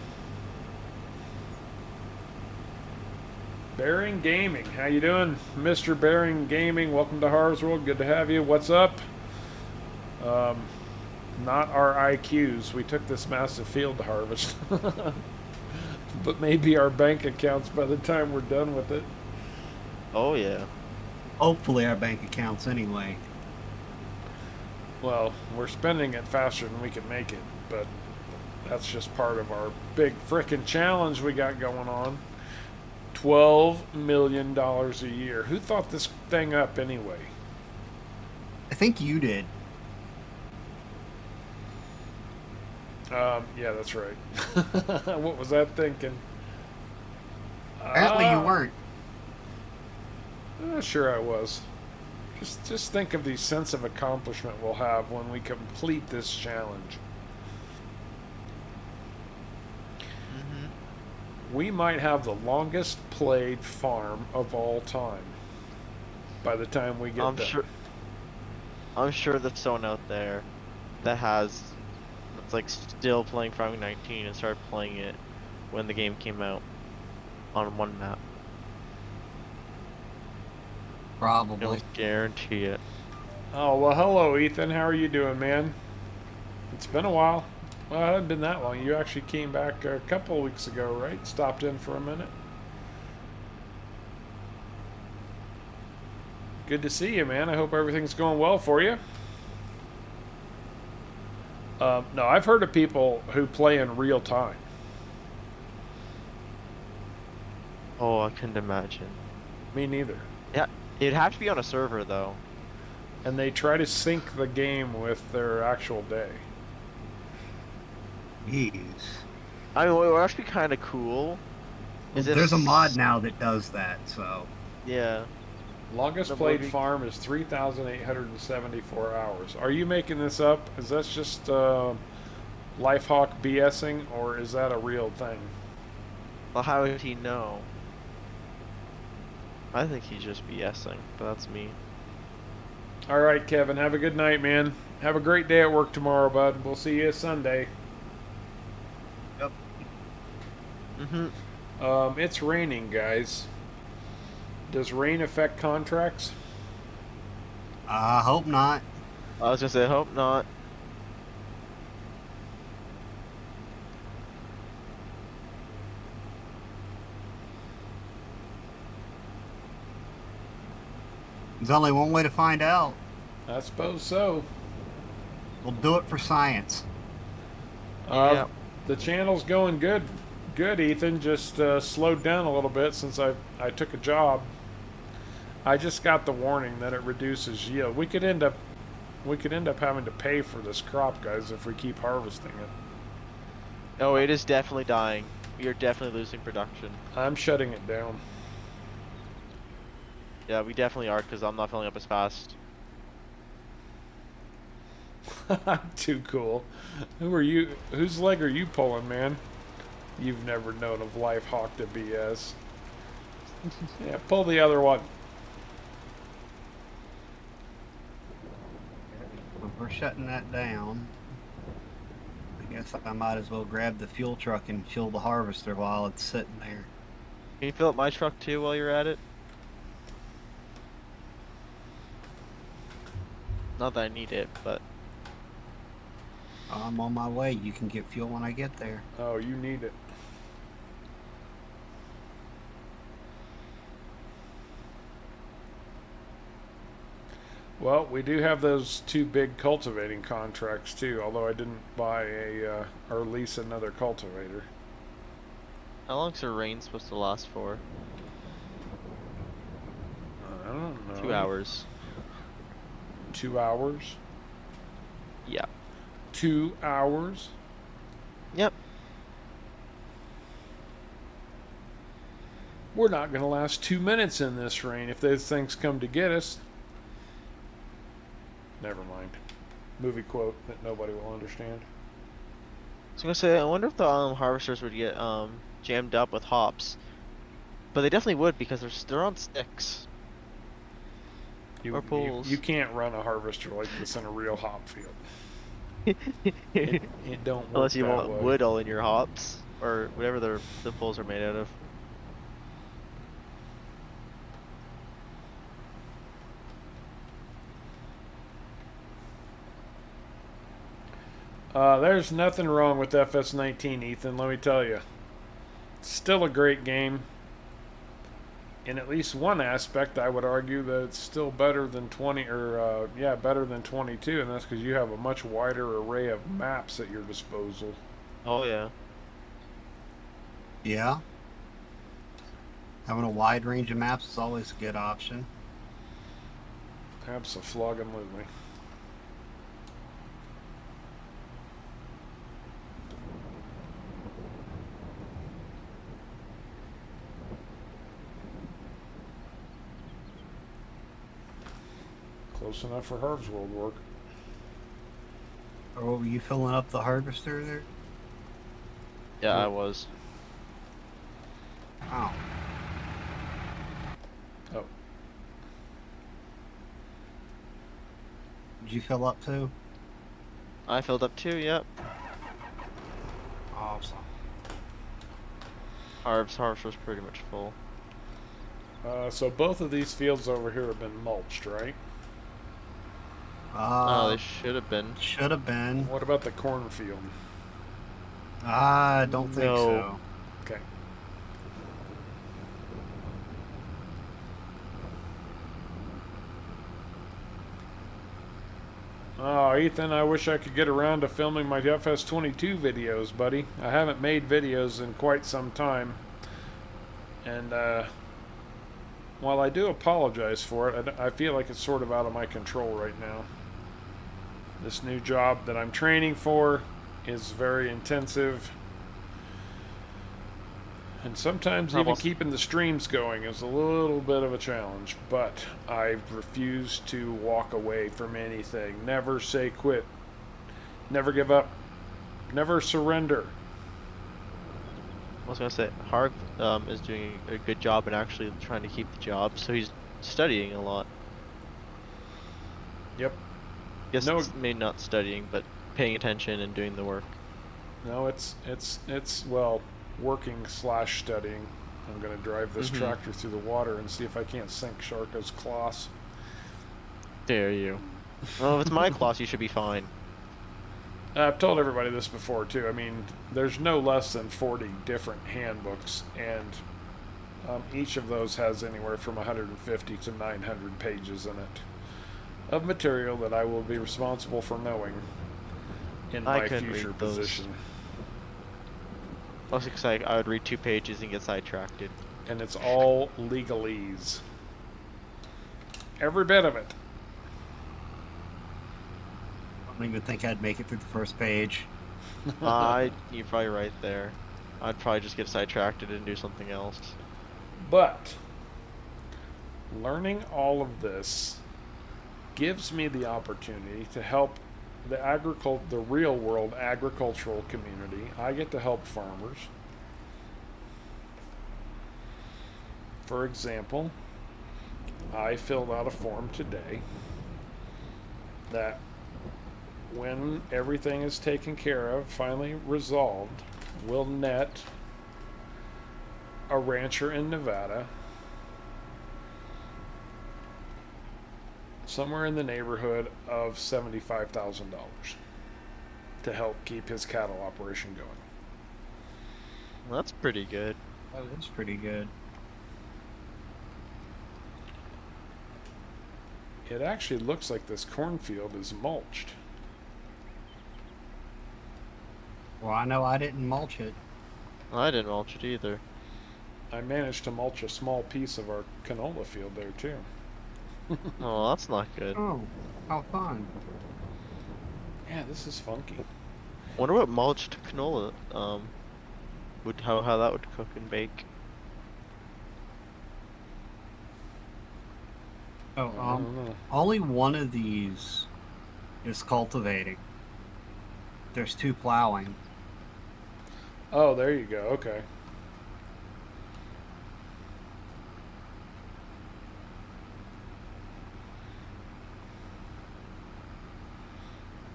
Bearing Gaming. How you doing, Mr. Bearing Gaming? Welcome to Harv's World. Good to have you. What's up? Not our IQs. We took this massive field to harvest. But maybe our bank accounts by the time we're done with it. Oh yeah. Hopefully our bank accounts anyway. Well, we're spending it faster than we can make it, but that's just part of our big frickin' challenge we got going on. $12 million a year. Who thought this thing up anyway? I think you did. Yeah, that's right. What was I thinking? Apparently you weren't. Sure I was. Just think of the sense of accomplishment we'll have when we complete this challenge. We might have the longest played farm of all time by the time we get done. I'm sure there's someone out there that's like still playing Farming 19 and started playing it when the game came out on one map. Probably. Don't guarantee it. Oh, well, hello, Ethan. How are you doing, man? It's been a while. Well, it hasn't been that long. You actually came back a couple of weeks ago, right? Stopped in for a minute. Good to see you, man. I hope everything's going well for you. No, I've heard of people who play in real time. Oh, I couldn't imagine. Me neither. Yeah, it'd have to be on a server though. And they try to sync the game with their actual day. Jeez. I mean, what would actually be kind of cool is if There's a mod now that does that, so. Yeah. Longest played farm is 3,874 hours. Are you making this up? Is that just Lifehawk BSing, or is that a real thing? Well, how would he know? I think he's just BSing, but that's me. All right, Kevin. Have a good night, man. Have a great day at work tomorrow, bud. We'll see you Sunday. Yep. It's raining, guys. Does rain affect contracts? I hope not. I was gonna say, hope not. There's only one way to find out. I suppose so. We'll do it for science. Yeah. The channel's going good. Good, Ethan. Just slowed down a little bit since I took a job. I just got the warning that it reduces yield. We could end up having to pay for this crop, guys, if we keep harvesting it. Oh, it is definitely dying. We are definitely losing production. I'm shutting it down. Yeah, we definitely are, because I'm not filling up as fast. Too cool. Who are you? Whose leg are you pulling, man? You've never known of life hawk to BS. Yeah, pull the other one. If we're shutting that down, I guess I might as well grab the fuel truck and fuel the harvester while it's sitting there. Can you fill up my truck too while you're at it? Not that I need it, but I'm on my way. You can get fuel when I get there. Oh, you need it. Well, we do have those 2 big cultivating contracts too, although I didn't buy or lease another cultivator. how long's the rain supposed to last for? I don't know. 2 hours. 2 hours? Yeah. 2 hours? Yep. We're not going to last 2 minutes in this rain if those things come to get us. Never mind. Movie quote that nobody will understand. I was gonna say, I wonder if the harvesters would get jammed up with hops, but they definitely would because they're on sticks. Or poles. You can't run a harvester like this in a real hop field. It don't work Unless you that want way. wood all in your hops or whatever the poles are made out of. There's nothing wrong with FS19, Ethan, let me tell you. It's still a great game. In at least one aspect, I would argue that it's still better than better than 22, and that's because you have a much wider array of maps at your disposal. Oh yeah. Yeah. Having a wide range of maps is always a good option. Abso-flogging-lutely. Close enough for Harv's World work. Or were you filling up the harvester there? Yeah, I was. Oh. Oh. Did you fill up too? I filled up too, yep. Awesome. Harvest was pretty much full. So both of these fields over here have been mulched, right? Oh, they should have been. Should have been. What about the cornfield? I don't think No. so. Okay. Oh, Ethan, I wish I could get around to filming my FS22 videos, buddy. I haven't made videos in quite some time. And, while I do apologize for it, I feel like it's sort of out of my control right now. This new job that I'm training for is very intensive. And sometimes even keeping the streams going is a little bit of a challenge, but I refuse to walk away from anything. Never say quit. Never give up. Never surrender. I was gonna say, Harv is doing a good job and actually trying to keep the job, so he's studying a lot. Yep. Guess No. it's maybe not studying, but paying attention and doing the work. No, it's well, working / studying. I'm going to drive this tractor through the water and see if I can't sink Sharko's claws. Dare you? Well, if it's my class, you should be fine. I've told everybody this before, too. I mean, there's no less than 40 different handbooks, and each of those has anywhere from 150 to 900 pages in it of material that I will be responsible for knowing in my future position. Mostly because I would read 2 pages and get sidetracked. And it's all legalese. Every bit of it. I don't even think I'd make it through the first page. You're probably right there. I'd probably just get sidetracked and do something else. But learning all of this gives me the opportunity to help the real world agricultural community. I get to help farmers. For example, I filled out a form today that when everything is taken care of, finally resolved, will net a rancher in Nevada somewhere in the neighborhood of $75,000 to help keep his cattle operation going. Well, that's pretty good. That is pretty good. It actually looks like this cornfield is mulched. Well, I know I didn't mulch it. I didn't mulch it either. I managed to mulch a small piece of our canola field there too. Oh, that's not good. Oh, how fun. Yeah, this is funky. Wonder what mulched canola would how that would cook and bake. Oh, I don't know. only one of these is cultivating. There's 2 plowing. Oh, there you go. Okay.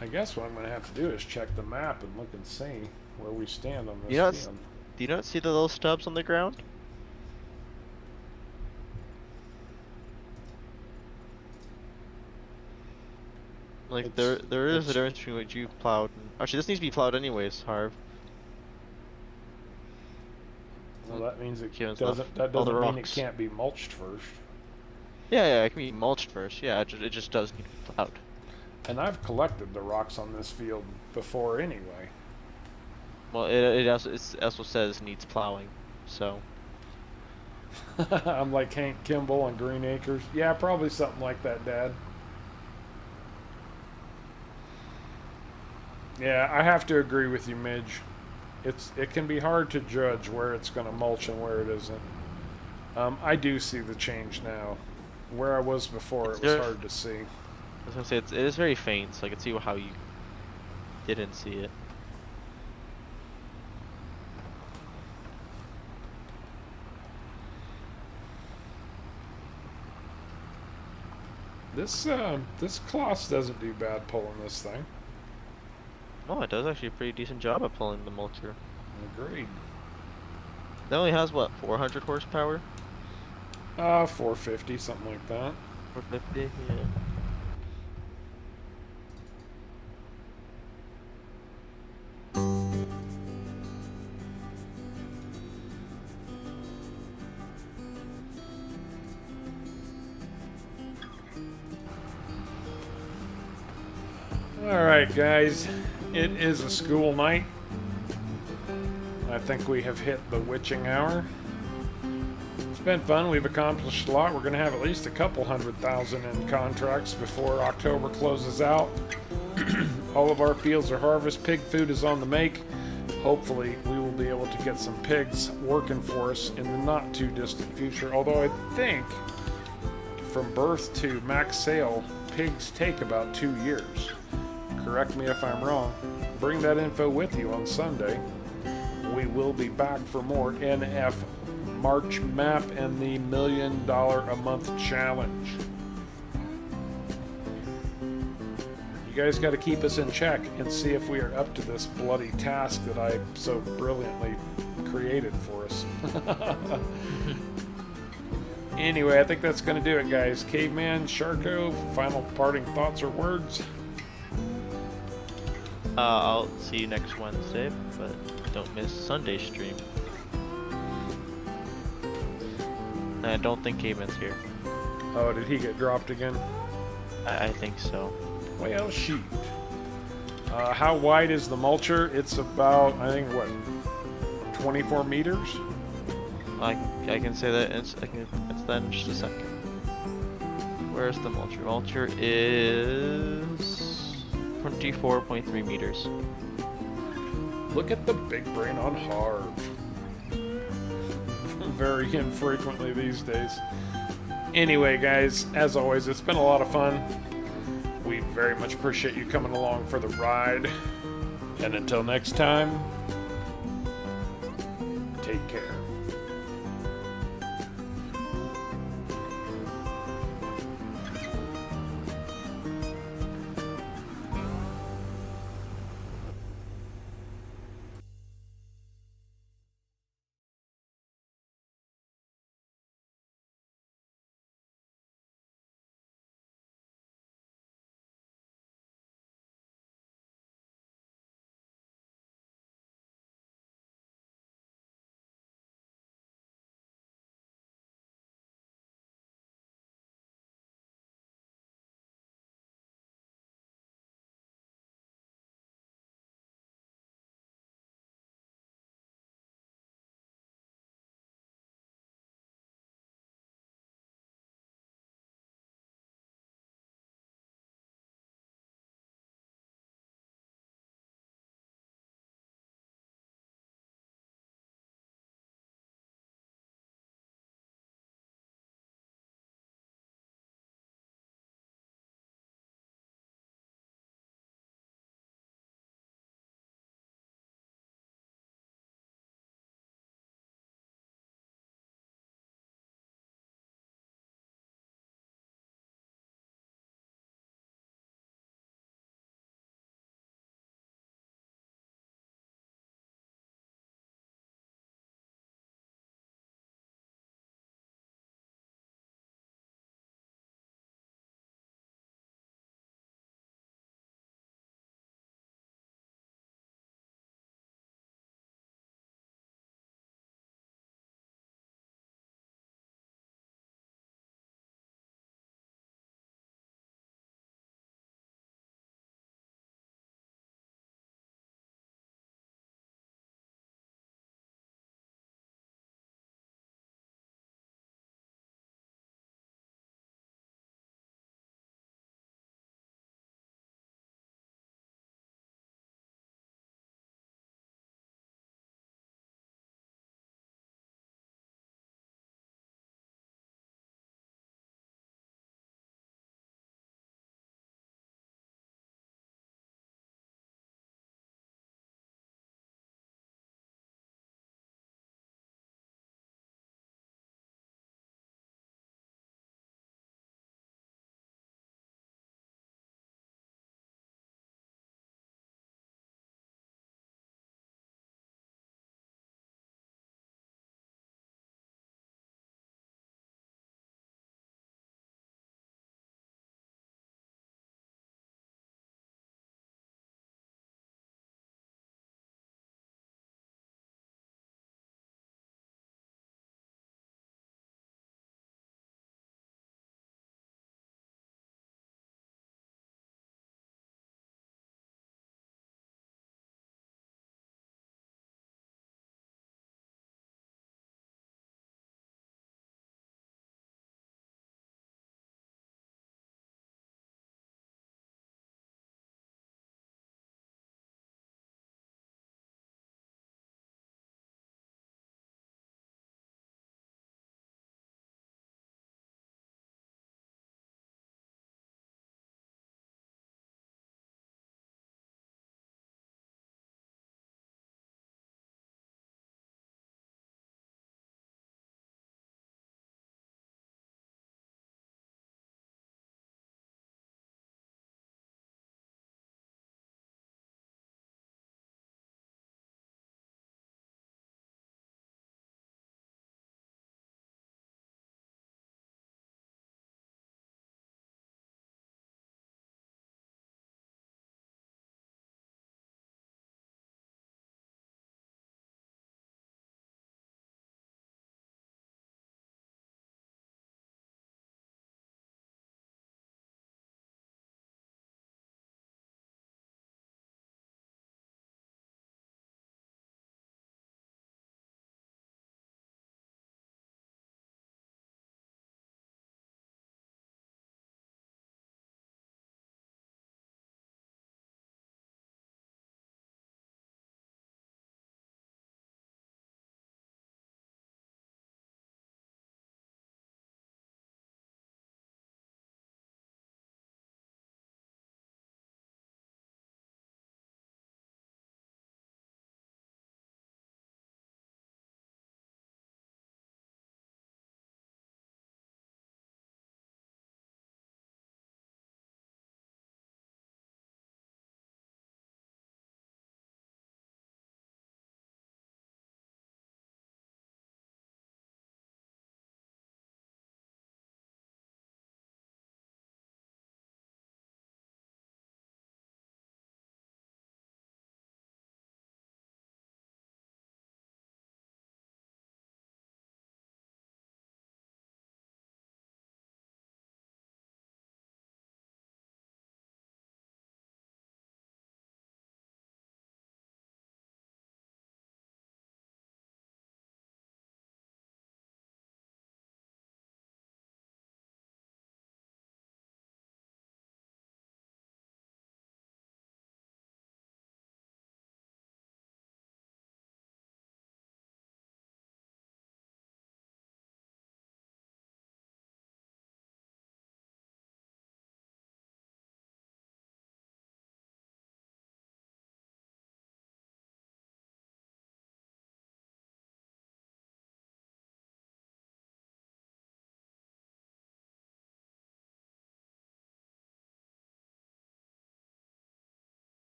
I guess what I'm going to have to do is check the map and look and see where we stand on this field. Do you not see the little stubs on the ground? Like there is a difference between what you plowed. Actually, this needs to be plowed anyways, Harv. Well, that means it Kills doesn't. off That all the doesn't mean it rocks. can't be mulched first. Yeah, it can be mulched first. Yeah, it just does need to be plowed. And I've collected the rocks on this field before anyway. Well, it also says needs plowing, so. I'm like Hank Kimball on Green Acres. Yeah, probably something like that, Dad. Yeah, I have to agree with you, Midge. It can be hard to judge where it's going to mulch and where it isn't. I do see the change now. Where I was before, it was hard to see. I was gonna say it is very faint, so I can see how you didn't see it. This cloth doesn't do bad pulling this thing. Oh, it does actually a pretty decent job at pulling the mulcher. Agreed. It only has what, 400 horsepower? 450, something like that. 450, yeah. Alright guys, it is a school night. I think we have hit the witching hour. It's been fun, we've accomplished a lot. We're going to have at least a couple 100,000 in contracts before October closes out. All of our fields are harvest, pig food is on the make. Hopefully we will be able to get some pigs working for us in the not too distant future. Although I think from birth to max sale, pigs take about 2 years. Correct me if I'm wrong. Bring that info with you on Sunday. We will be back for more NF March map and the $1 million a month challenge. You guys got to keep us in check and see if we are up to this bloody task that I so brilliantly created for us. Anyway, I think that's going to do it, guys. Caveman, Sharko, final parting thoughts or words? I'll see you next Wednesday, but don't miss Sunday stream. I don't think Caveman's here. Oh, did he get dropped again? I think so. Well, shoot. How wide is the mulcher? It's about, I think, what, 24 meters? I can say that it's that in just a second. Where's the mulcher? Mulcher is 24.3 meters. Look at the big brain on Harv. Very infrequently these days. Anyway, guys, as always, it's been a lot of fun. We very much appreciate you coming along for the ride. And until next time, take care.